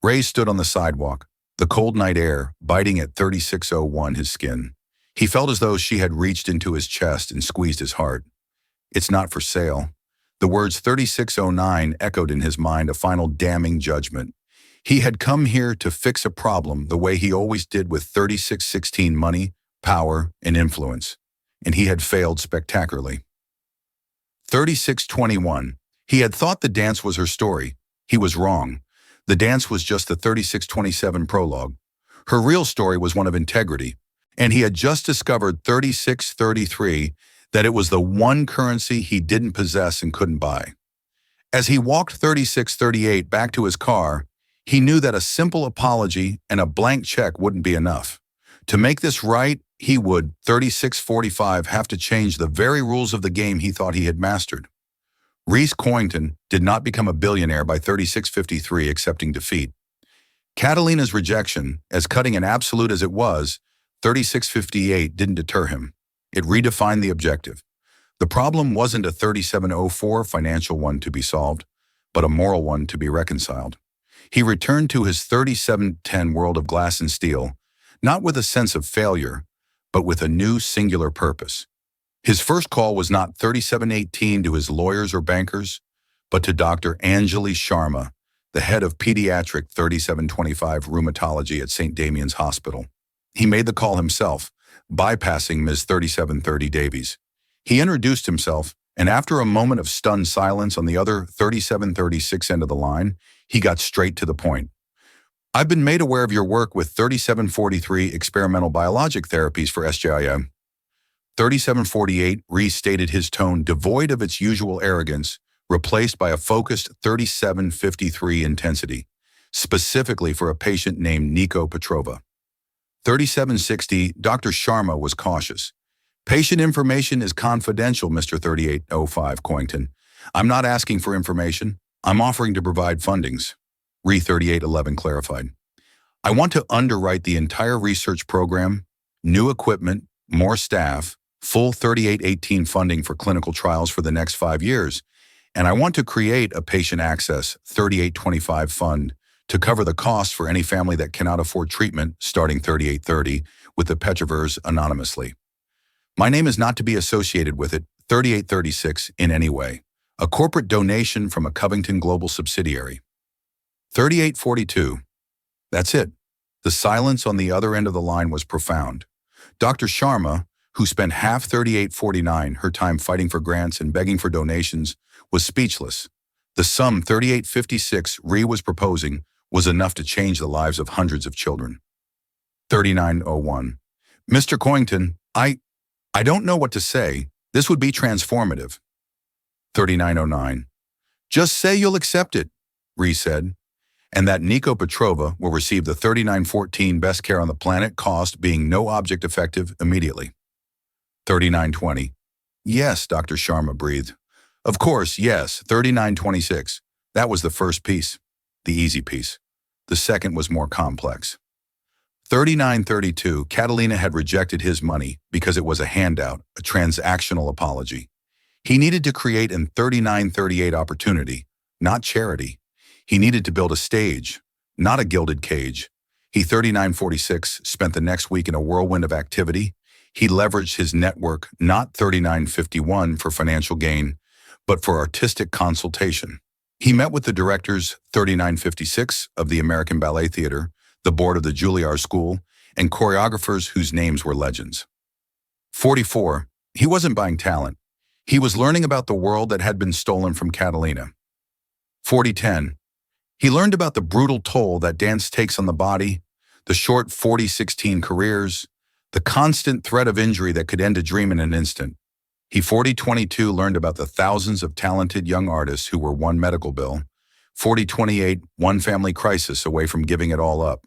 S1: Ray stood on the sidewalk, the cold night air biting at 3601 his skin. He felt as though she had reached into his chest and squeezed his heart. It's not for sale. The words 3609 echoed in his mind, a final damning judgment. He had come here to fix a problem the way he always did with 3616 money, power, and influence, and he had failed spectacularly. 3621. He had thought the dance was her story. He was wrong. The dance was just the 3627 prologue. Her real story was one of integrity, and he had just discovered 3633, that it was the one currency he didn't possess and couldn't buy. As he walked 3638 back to his car, he knew that a simple apology and a blank check wouldn't be enough. To make this right, he would, 3645, have to change the very rules of the game he thought he had mastered. Reese Coington did not become a billionaire by 3653 accepting defeat. Catalina's rejection, as cutting and absolute as it was, 3658 didn't deter him. It redefined the objective. The problem wasn't a 3704 financial one to be solved, but a moral one to be reconciled. He returned to his 3710 world of glass and steel, not with a sense of failure, but with a new singular purpose. His first call was not 3718 to his lawyers or bankers, but to Dr. Anjali Sharma, the head of pediatric 3725 rheumatology at St. Damian's Hospital. He made the call himself, bypassing Ms. 3730 Davies. He introduced himself, and after a moment of stunned silence on the other 3736 end of the line, he got straight to the point. I've been made aware of your work with 3743 experimental biologic therapies for SJIM. 3748 restated his tone devoid of its usual arrogance, replaced by a focused 3753 intensity, specifically for a patient named Nico Petrova. 3760, Dr. Sharma was cautious. Patient information is confidential, Mr. 3805 Coington. I'm not asking for information. I'm offering to provide fundings. Re 3811 clarified. I want to underwrite the entire research program, new equipment, more staff, full 3818 funding for clinical trials for the next 5 years, and I want to create a patient access 3825 fund to cover the cost for any family that cannot afford treatment starting 3830 with the Petrovers anonymously. My name is not to be associated with it, 3836, in any way. A corporate donation from a Covington Global subsidiary. 3842. That's it. The silence on the other end of the line was profound. Dr. Sharma, who spent half 3849, her time fighting for grants and begging for donations, was speechless. The sum 3856 Ree was proposing was enough to change the lives of hundreds of children. 3901. Mr. Coington, I don't know what to say. This would be transformative. 3909. Just say you'll accept it, Ree said, and that Nico Petrova will receive the 3914 best care on the planet, cost being no object effective immediately. 3920. Yes, Dr. Sharma breathed. Of course, yes, 3926. That was the first piece, the easy piece. The second was more complex. 3932, Catalina had rejected his money because it was a handout, a transactional apology. He needed to create an 3938 opportunity, not charity. He needed to build a stage, not a gilded cage. He 3946 spent the next week in a whirlwind of activity. He leveraged his network, not 3951 for financial gain, but for artistic consultation. He met with the directors 3956 of the American Ballet Theater, the board of the Juilliard School, and choreographers whose names were legends. 44. He wasn't buying talent. He was learning about the world that had been stolen from Catalina. 4010. He learned about the brutal toll that dance takes on the body, the short 4016 careers, the constant threat of injury that could end a dream in an instant. He 4022 learned about the thousands of talented young artists who were one medical bill, 4028 one family crisis away from giving it all up.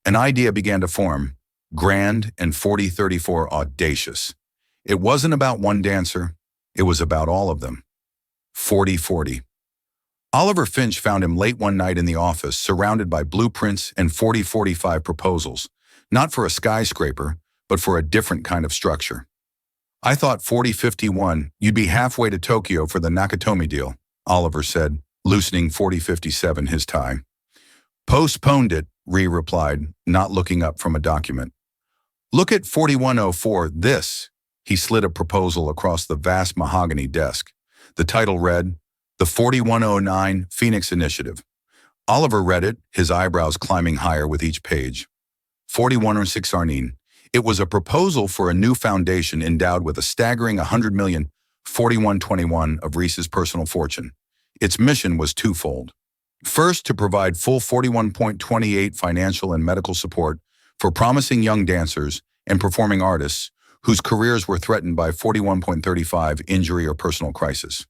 S1: An idea began to form, grand and 4034 audacious. It wasn't about one dancer, it was about all of them. 4040. Oliver Finch found him late one night in the office, surrounded by blueprints and 4045 proposals, not for a skyscraper, but for a different kind of structure. I thought 4051, you'd be halfway to Tokyo for the Nakatomi deal, Oliver said, loosening 4057 his tie. Postponed it, Ree replied, not looking up from a document. Look at 4104, this. He slid a proposal across the vast mahogany desk. The title read, The 4109 Phoenix Initiative. Oliver read it, his eyebrows climbing higher with each page. 4106 Arnine. It was a proposal for a new foundation endowed with a staggering 100 million, 4121 of Reese's personal fortune. Its mission was twofold. First, to provide full 41.28 financial and medical support for promising young dancers and performing artists whose careers were threatened by 41.35 injury or personal crisis.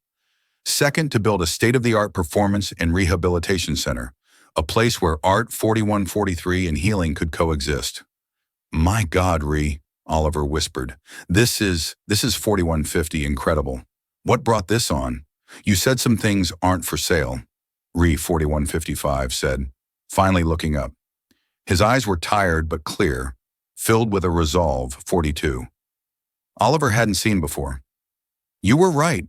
S1: Second, to build a state-of-the-art performance and rehabilitation center, a place where art, 4143, and healing could coexist. My God, Ree, Oliver whispered. This is 4150 incredible. What brought this on? You said some things aren't for sale, Ree 4155 said, finally looking up. His eyes were tired but clear, filled with a resolve, 42. Oliver hadn't seen before. You were right,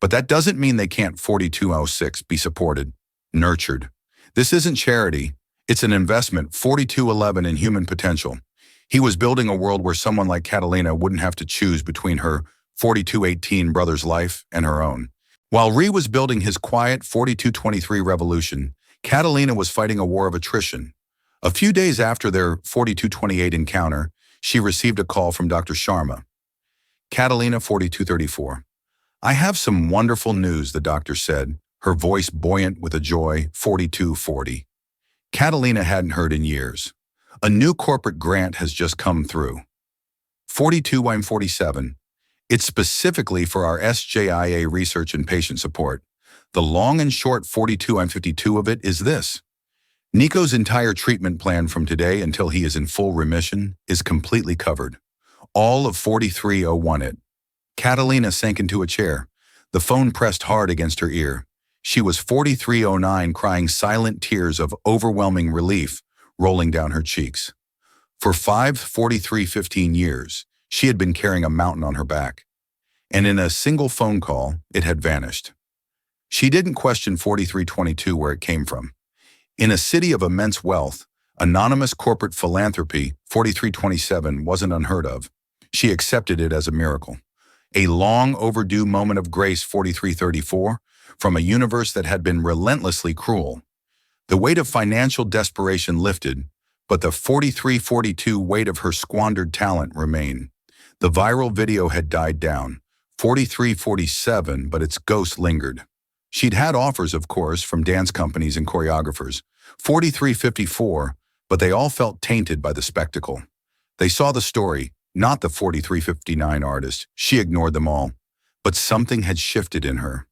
S1: but that doesn't mean they can't 4206 be supported, nurtured. This isn't charity, it's an investment, 4211 in human potential. He was building a world where someone like Catalina wouldn't have to choose between her 4218 brother's life and her own. While Ree was building his quiet 4223 revolution, Catalina was fighting a war of attrition. A few days after their 4228 encounter, she received a call from Dr. Sharma. Catalina 4234. I have some wonderful news, the doctor said, her voice buoyant with a joy, 4240. Catalina hadn't heard in years. A new corporate grant has just come through. 4247. It's specifically for our SJIA research and patient support. The long and short 4252 of it is this. Nico's entire treatment plan from today until he is in full remission is completely covered. All of 4301 it. Catalina sank into a chair. The phone pressed hard against her ear. She was 4309 crying silent tears of overwhelming relief rolling down her cheeks. For 4315 years, she had been carrying a mountain on her back. And in a single phone call, it had vanished. She didn't question 4322 where it came from. In a city of immense wealth, anonymous corporate philanthropy, 4327 wasn't unheard of. She accepted it as a miracle. A long overdue moment of grace, 4334, from a universe that had been relentlessly cruel. The weight of financial desperation lifted, but the 4342 weight of her squandered talent remained. The viral video had died down, 4347, but its ghost lingered. She'd had offers, of course, from dance companies and choreographers, 4354, but they all felt tainted by the spectacle. They saw the story, not the 4359 artist. She ignored them all. But something had shifted in her.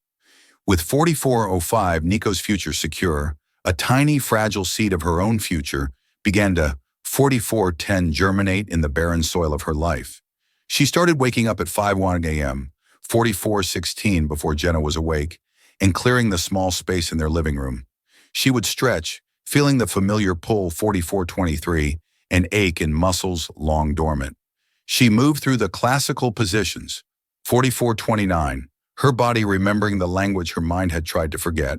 S1: With 4405, Nico's future secure, a tiny, fragile seed of her own future began to 4410 germinate in the barren soil of her life. She started waking up at 5:01 a.m., 4416 before Jenna was awake, and clearing the small space in their living room. She would stretch, feeling the familiar pull 4423 and ache in muscles long dormant. She moved through the classical positions, 4429, her body remembering the language her mind had tried to forget.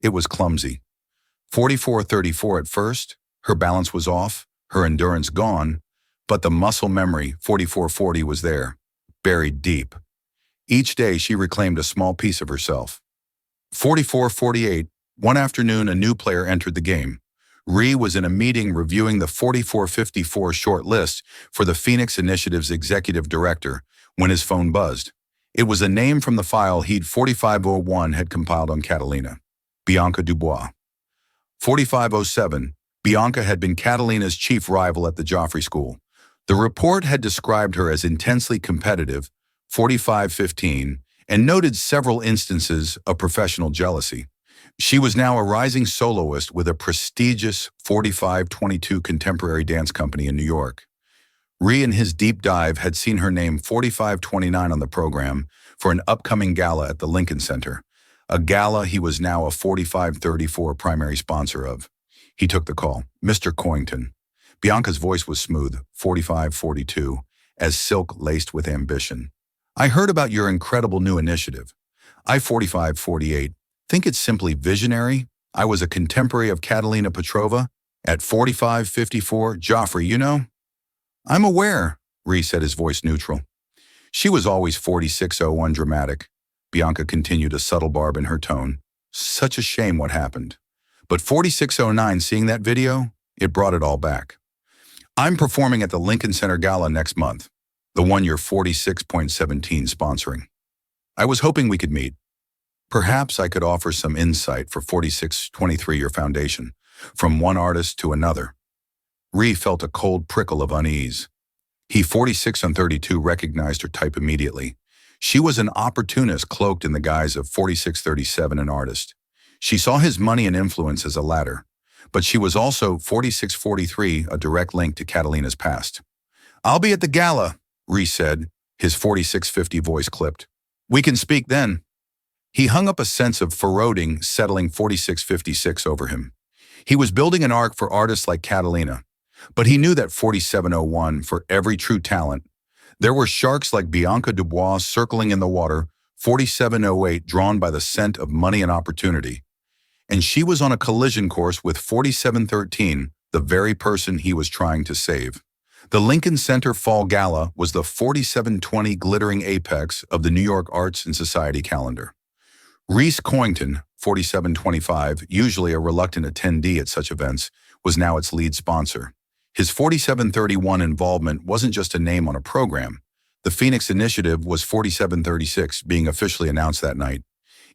S1: It was clumsy. 4434 at first, her balance was off, her endurance gone, but the muscle memory, 4440, was there, buried deep. Each day she reclaimed a small piece of herself. 4448, one afternoon a new player entered the game. Ree was in a meeting reviewing the 4454 short list for the Phoenix Initiative's executive director when his phone buzzed. It was a name from the file he'd 4501 had compiled on Catalina. Bianca Dubois. 4507. Bianca had been Catalina's chief rival at the Joffrey School. The report had described her as intensely competitive, 4515, and noted several instances of professional jealousy. She was now a rising soloist with a prestigious 4522 contemporary dance company in New York. Ree, in his deep dive, had seen her name 4529 on the program for an upcoming gala at the Lincoln Center, a gala he was now a 4534 primary sponsor of. He took the call. Mr. Coington. Bianca's voice was smooth, 4542, as silk laced with ambition. I heard about your incredible new initiative. I 4548. Think it's simply visionary? I was a contemporary of Catalina Petrova at 4554. Joffrey, you know? I'm aware, Ree said, his voice neutral. She was always 4601 dramatic. Bianca continued, a subtle barb in her tone. Such a shame what happened. But 4609, seeing that video, it brought it all back. I'm performing at the Lincoln Center Gala next month, the one you're 46.17 sponsoring. I was hoping we could meet. Perhaps I could offer some insight for 4623, your foundation, from one artist to another. Ree felt a cold prickle of unease. He 4632 recognized her type immediately. She was an opportunist cloaked in the guise of 4637, an artist. She saw his money and influence as a ladder, but she was also 4643, a direct link to Catalina's past. I'll be at the gala, Ree said, his 4650 voice clipped. We can speak then. He hung up, a sense of foreboding settling 4656 over him. He was building an arc for artists like Catalina, but he knew that 4701, for every true talent, there were sharks like Bianca Dubois circling in the water, 4708 drawn by the scent of money and opportunity. And she was on a collision course with 4713, the very person he was trying to save. The Lincoln Center Fall Gala was the 4720 glittering apex of the New York Arts and Society calendar. Reese Coington, 4725, usually a reluctant attendee at such events, was now its lead sponsor. His 4731 involvement wasn't just a name on a program. The Phoenix Initiative was 4736, being officially announced that night.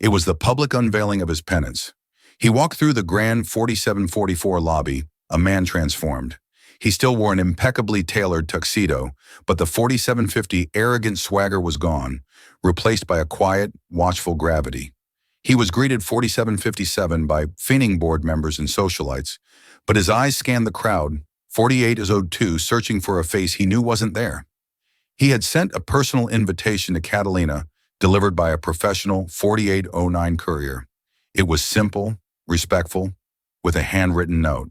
S1: It was the public unveiling of his penance. He walked through the grand 4744 lobby, a man transformed. He still wore an impeccably tailored tuxedo, but the 4750 arrogant swagger was gone, replaced by a quiet, watchful gravity. He was greeted 4757 by Phoenix board members and socialites, but his eyes scanned the crowd, 4802, searching for a face he knew wasn't there. He had sent a personal invitation to Catalina, delivered by a professional 4809 courier. It was simple, respectful, with a handwritten note.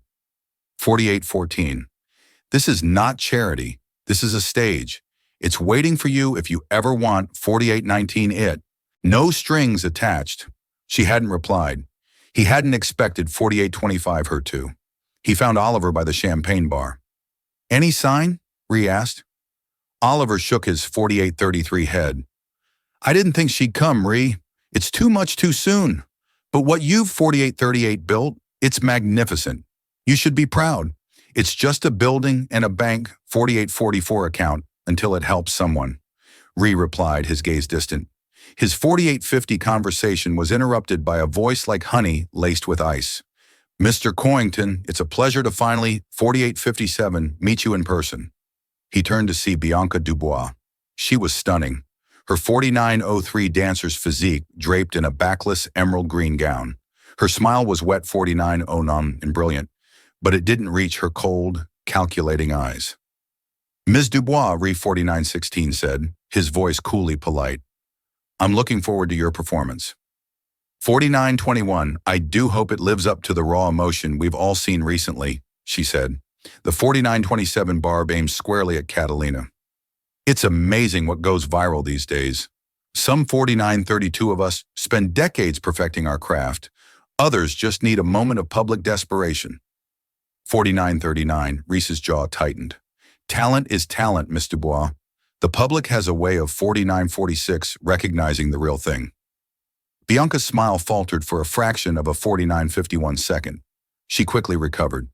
S1: 4814. This is not charity. This is a stage. It's waiting for you if you ever want 4819 it. No strings attached. She hadn't replied. He hadn't expected 4825 her to. He found Oliver by the champagne bar. Any sign? Ree asked. Oliver shook his 4833 head. I didn't think she'd come, Ree. It's too much too soon. But what you've 4838 built, it's magnificent. You should be proud. It's just a building and a bank 4844 account until it helps someone. Ree replied, his gaze distant. His 4850 conversation was interrupted by a voice like honey laced with ice. Mr. Coington, it's a pleasure to finally, 4857, meet you in person. He turned to see Bianca Dubois. She was stunning. Her 4903 dancer's physique draped in a backless emerald green gown. Her smile was wet 4909 and brilliant, but it didn't reach her cold, calculating eyes. Ms. Dubois, Ree 4916 said, his voice coolly polite. I'm looking forward to your performance. 4921, I do hope it lives up to the raw emotion we've all seen recently, she said. The 4927 barb aimed squarely at Catalina. It's amazing what goes viral these days. Some 4932 of us spend decades perfecting our craft. Others just need a moment of public desperation. 4939, Reese's jaw tightened. Talent is talent, Miss Dubois. The public has a way of 4946 recognizing the real thing. Bianca's smile faltered for a fraction of a 4951 second. She quickly recovered.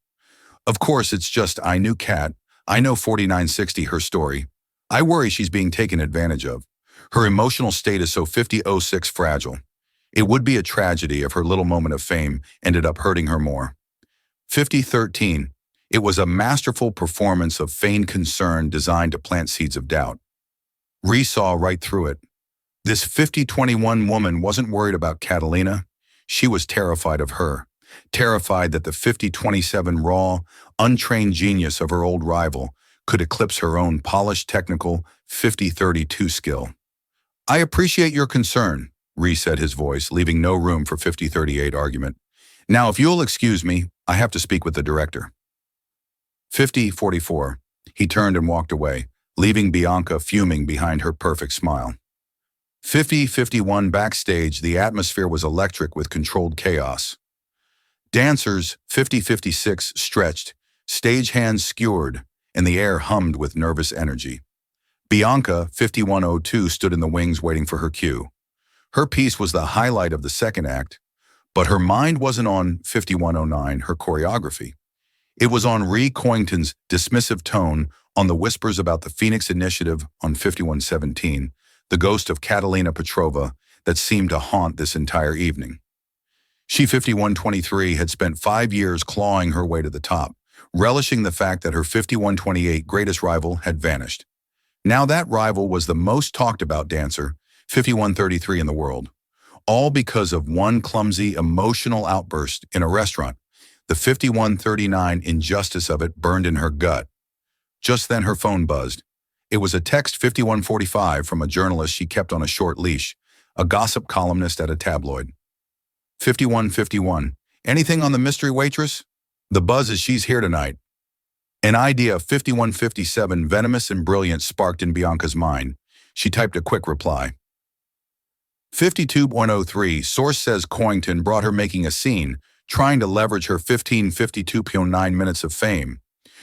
S1: Of course, it's just I knew Kat. I know 4960, her story. I worry she's being taken advantage of. Her emotional state is so 5006 fragile. It would be a tragedy if her little moment of fame ended up hurting her more. 5013. It was a masterful performance of feigned concern designed to plant seeds of doubt. Ree saw right through it. This 5021 woman wasn't worried about Catalina. She was terrified of her. Terrified that the 5027 raw, untrained genius of her old rival could eclipse her own polished technical 5032 skill. "I appreciate your concern," Ree said, his voice leaving no room for 5038 argument. "Now, if you'll excuse me, I have to speak with the director." 5044. He turned and walked away, leaving Bianca fuming behind her perfect smile. 5051. Backstage, the atmosphere was electric with controlled chaos. Dancers, 5056, stretched, stagehands skewered, and the air hummed with nervous energy. Bianca, 5102, stood in the wings waiting for her cue. Her piece was the highlight of the second act, but her mind wasn't on 5109, her choreography. It was on Ree Coington's dismissive tone, on the whispers about the Phoenix Initiative on 5117, the ghost of Catalina Petrova that seemed to haunt this entire evening. She 5123 had spent 5 years clawing her way to the top, relishing the fact that her 5128 greatest rival had vanished. Now that rival was the most talked about dancer, 5133 in the world, all because of one clumsy emotional outburst in a restaurant. The 5139 injustice of it burned in her gut. Just then her phone buzzed. It was a text 5145 from a journalist she kept on a short leash, a gossip columnist at a tabloid. 5151. "Anything on the mystery waitress? The buzz is she's here tonight." An idea of 5157, venomous and brilliant, sparked in Bianca's mind. She typed a quick reply. 52.03. Source says Coington brought her making a scene, trying to leverage her 1552.9 minutes of fame.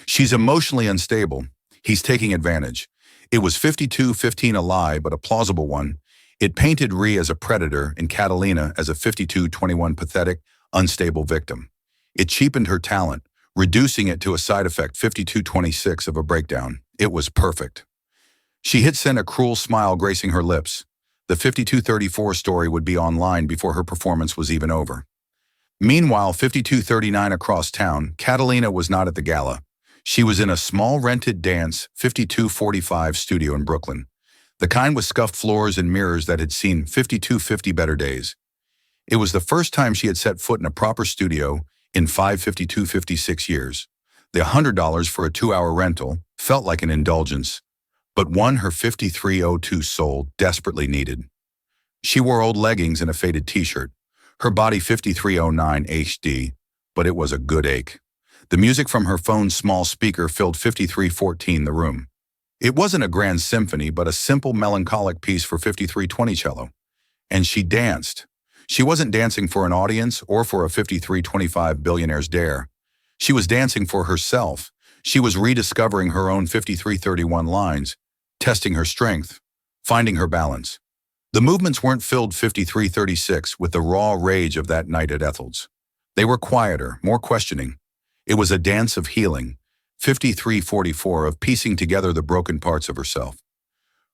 S1: She's emotionally unstable. He's taking advantage. It was 5215, a lie, but a plausible one. It painted Ree as a predator and Catalina as a 5221 pathetic, unstable victim. It cheapened her talent, reducing it to a side effect 5226 of a breakdown. It was perfect. She hit send, a cruel smile gracing her lips. The 5234 story would be online before her performance was even over. Meanwhile, 5239 across town, Catalina was not at the gala. She was in a small rented dance 5245 studio in Brooklyn, the kind with scuffed floors and mirrors that had seen 5250 better days. It was the first time she had set foot in a proper studio in 55256 years. The $100 for a 2-hour rental felt like an indulgence, but one her 5302 soul desperately needed. She wore old leggings and a faded t-shirt. Her body 5309 HD, but it was a good ache. The music from her phone's small speaker filled 5314 the room. It wasn't a grand symphony, but a simple melancholic piece for 5320 cello. And she danced. She wasn't dancing for an audience or for a 5325 billionaire's dare. She was dancing for herself. She was rediscovering her own 5331 lines, testing her strength, finding her balance. The movements weren't filled 5336 with the raw rage of that night at Ethel's. They were quieter, more questioning. It was a dance of healing, 5344 of piecing together the broken parts of herself.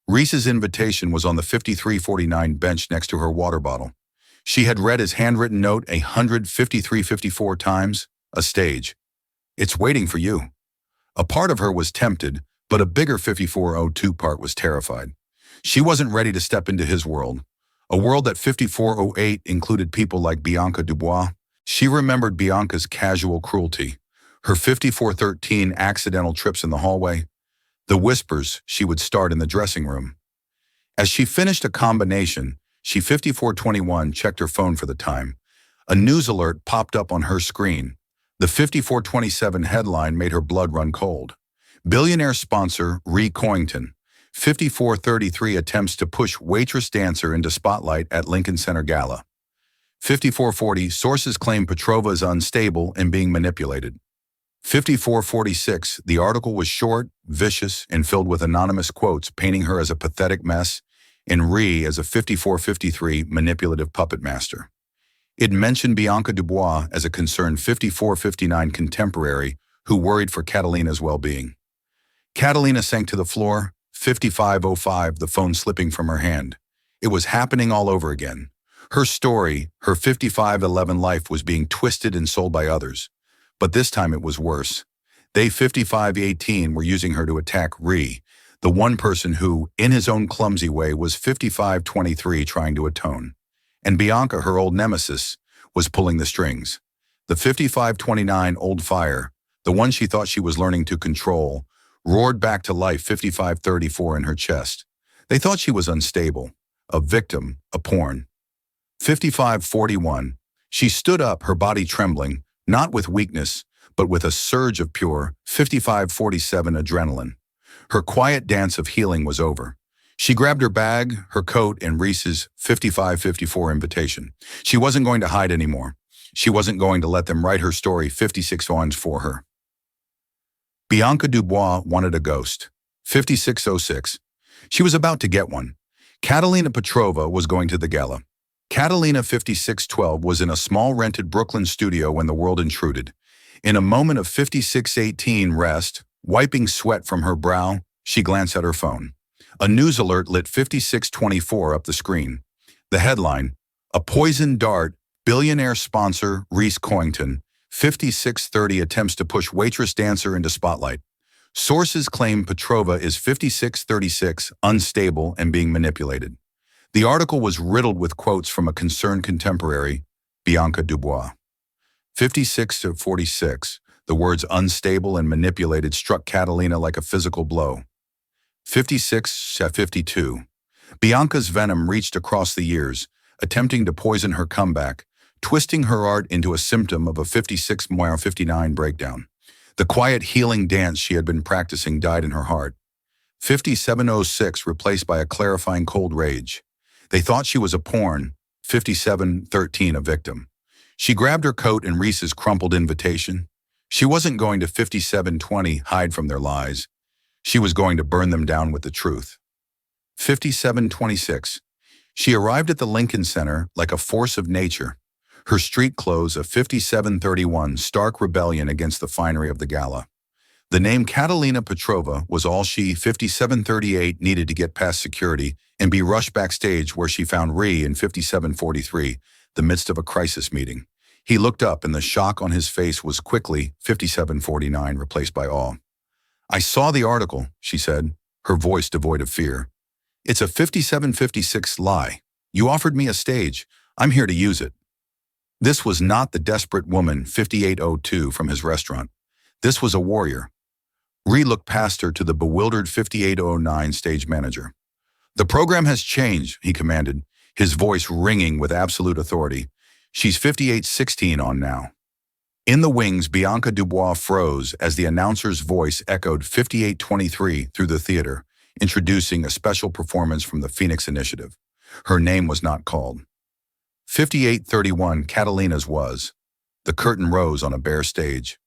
S1: Reese's invitation was on the 5349 bench next to her water bottle. She had read his handwritten note 15354 times, a stage. "It's waiting for you." A part of her was tempted, but a bigger 5402 part was terrified. She wasn't ready to step into his world, a world that 5408 included people like Bianca Dubois. She remembered Bianca's casual cruelty, her 5413 accidental trips in the hallway, the whispers she would start in the dressing room. As she finished a combination, she 5421 checked her phone for the time. A news alert popped up on her screen. The 5427 headline made her blood run cold. Billionaire sponsor Ree Coington. 5433 attempts to push waitress dancer into spotlight at Lincoln Center Gala. 5440, sources claim Petrova is unstable and being manipulated. 5446, the article was short, vicious, and filled with anonymous quotes painting her as a pathetic mess and Ree as a 5453 manipulative puppet master. It mentioned Bianca Dubois as a concerned 5459 contemporary who worried for Catalina's well-being. Catalina sank to the floor, 55:05, the phone slipping from her hand. It was happening all over again. Her story, her 55:11 life was being twisted and sold by others. But this time it was worse. They 55:18 were using her to attack Ree, the one person who, in his own clumsy way, was 55:23 trying to atone. And Bianca, her old nemesis, was pulling the strings. The 55:29 old fire, the one she thought she was learning to control, roared back to life 55:34 in her chest. They thought she was unstable, a victim, a porn. 55:41. She stood up, her body trembling, not with weakness, but with a surge of pure 55:47 adrenaline. Her quiet dance of healing was over. She grabbed her bag, her coat, and Reese's 55:54 invitation. She wasn't going to hide anymore. She wasn't going to let them write her story 56 times for her. Bianca Dubois wanted a ghost. 56:06. She was about to get one. Catalina Petrova was going to the gala. Catalina 56:12 was in a small rented Brooklyn studio when the world intruded. In a moment of 56:18 rest, wiping sweat from her brow, she glanced at her phone. A news alert lit 56:24 up the screen. The headline, "A poison dart, billionaire sponsor Reese Coington, 56:30 attempts to push waitress dancer into spotlight. Sources claim Petrova is 56:36, unstable and being manipulated." The article was riddled with quotes from a concerned contemporary, Bianca Dubois. 56:46, the words unstable and manipulated struck Catalina like a physical blow. 56:52. Bianca's venom reached across the years, attempting to poison her comeback, twisting her art into a symptom of a 56:59 breakdown. The quiet healing dance she had been practicing died in her heart. 57:06 replaced by a clarifying cold rage. They thought she was a porn, 57:13 a victim. She grabbed her coat and Reese's crumpled invitation. She wasn't going to 57:20 hide from their lies. She was going to burn them down with the truth. 57:26. She arrived at the Lincoln Center like a force of nature. Her street clothes, a 57:31 stark rebellion against the finery of the gala. The name Catalina Petrova was all she, 57:38, needed to get past security and be rushed backstage where she found Ree in 57:43, the midst of a crisis meeting. He looked up and the shock on his face was quickly 57:49 replaced by awe. "I saw the article," she said, her voice devoid of fear. "It's a 57:56 lie. You offered me a stage. I'm here to use it." This was not the desperate woman 58:02 from his restaurant. This was a warrior. Ree looked past her to the bewildered 58:09 stage manager. "The program has changed," he commanded, his voice ringing with absolute authority. "She's 58:16 on now." In the wings, Bianca Dubois froze as the announcer's voice echoed 58:23 through the theater, introducing a special performance from the Phoenix Initiative. Her name was not called. 58:31 Catalina's was. The curtain rose on a bare stage.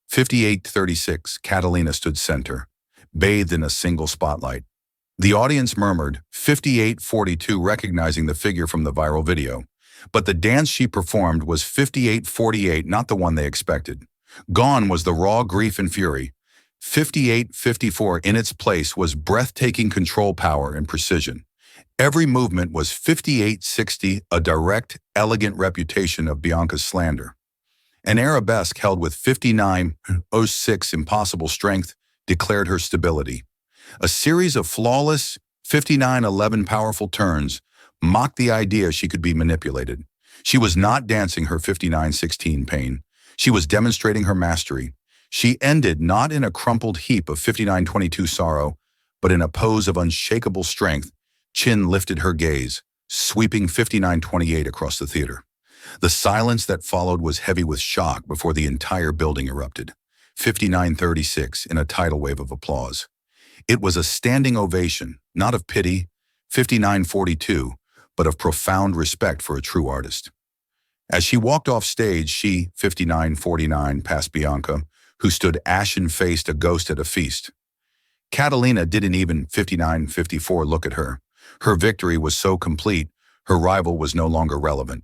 S1: 58:36 Catalina stood center, bathed in a single spotlight. The audience murmured, 58:42 recognizing the figure from the viral video. But the dance she performed was 58:48, not the one they expected. Gone was the raw grief and fury. 58:54 in its place was breathtaking control power and precision. Every movement was 58:60, a direct, elegant reputation of Bianca's slander. An arabesque held with 59:06 impossible strength declared her stability. A series of flawless 59:11 powerful turns mocked the idea she could be manipulated. She was not dancing her 59:16 pain. She was demonstrating her mastery. She ended not in a crumpled heap of 59:22 sorrow, but in a pose of unshakable strength. Chin lifted her gaze, sweeping 59:28 across the theater. The silence that followed was heavy with shock before the entire building erupted. 59:36 in a tidal wave of applause. It was a standing ovation, not of pity, 59:42, but of profound respect for a true artist. As she walked off stage, she, 59:49, passed Bianca, who stood ashen-faced, a ghost at a feast. Catalina didn't even 59:54 look at her. Her victory was so complete, her rival was no longer relevant.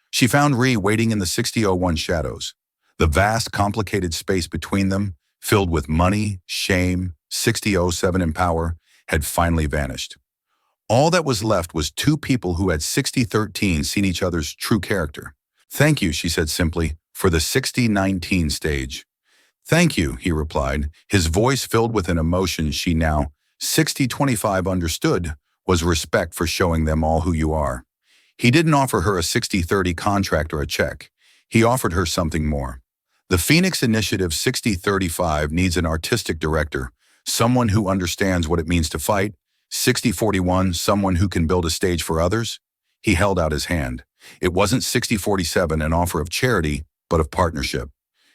S1: She found Ree waiting in the 60:01 shadows. The vast, complicated space between them, filled with money, shame, 60:07 in power, had finally vanished. All that was left was two people who had 6013 seen each other's true character. "Thank you," she said simply, "for the 6019 stage." "Thank you," he replied, his voice filled with an emotion she now, 6025, understood was respect for showing them all who you are. He didn't offer her a 6030 contract or a check. He offered her something more. The Phoenix Initiative 6035 needs an artistic director, someone who understands what it means to fight. 6041, someone who can build a stage for others. He held out his hand. It wasn't 6047, an offer of charity, but of partnership.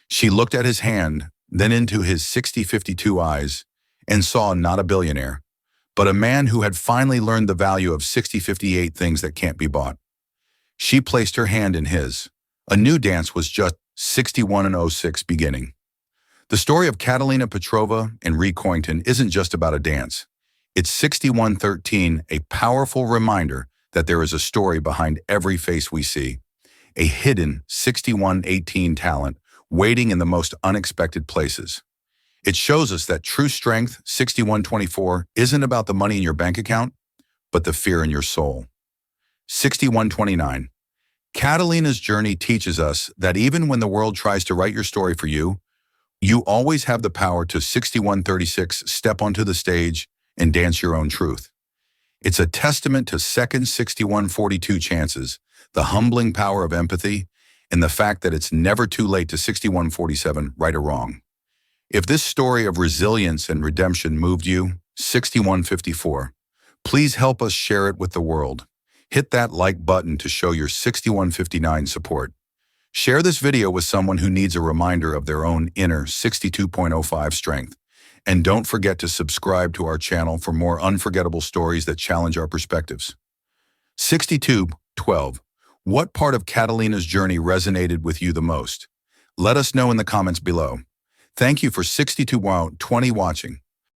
S1: She looked at his hand, then into his 6052 eyes, and saw not a billionaire, but a man who had finally learned the value of 6058 things that can't be bought. She placed her hand in his. A new dance was just 6106 beginning. The story of Catalina Petrova and Ree Coington isn't just about a dance. It's 6113, a powerful reminder that there is a story behind every face we see, a hidden 6118 talent waiting in the most unexpected places. It shows us that true strength, 6124, isn't about the money in your bank account, but the fear in your soul. 6129. Catalina's journey teaches us that even when the world tries to write your story for you, you always have the power to 6136 step onto the stage and dance your own truth. It's a testament to second 6142 chances, the humbling power of empathy, and the fact that it's never too late to 6147, right or wrong. If this story of resilience and redemption moved you, 6154, please help us share it with the world. Hit that like button to show your 6159 support. Share this video with someone who needs a reminder of their own inner 62.05 strength. And don't forget to subscribe to our channel for more unforgettable stories that challenge our perspectives. 6212. What part of Catalina's journey resonated with you the most? Let us know in the comments below. Thank you for 6220 watching.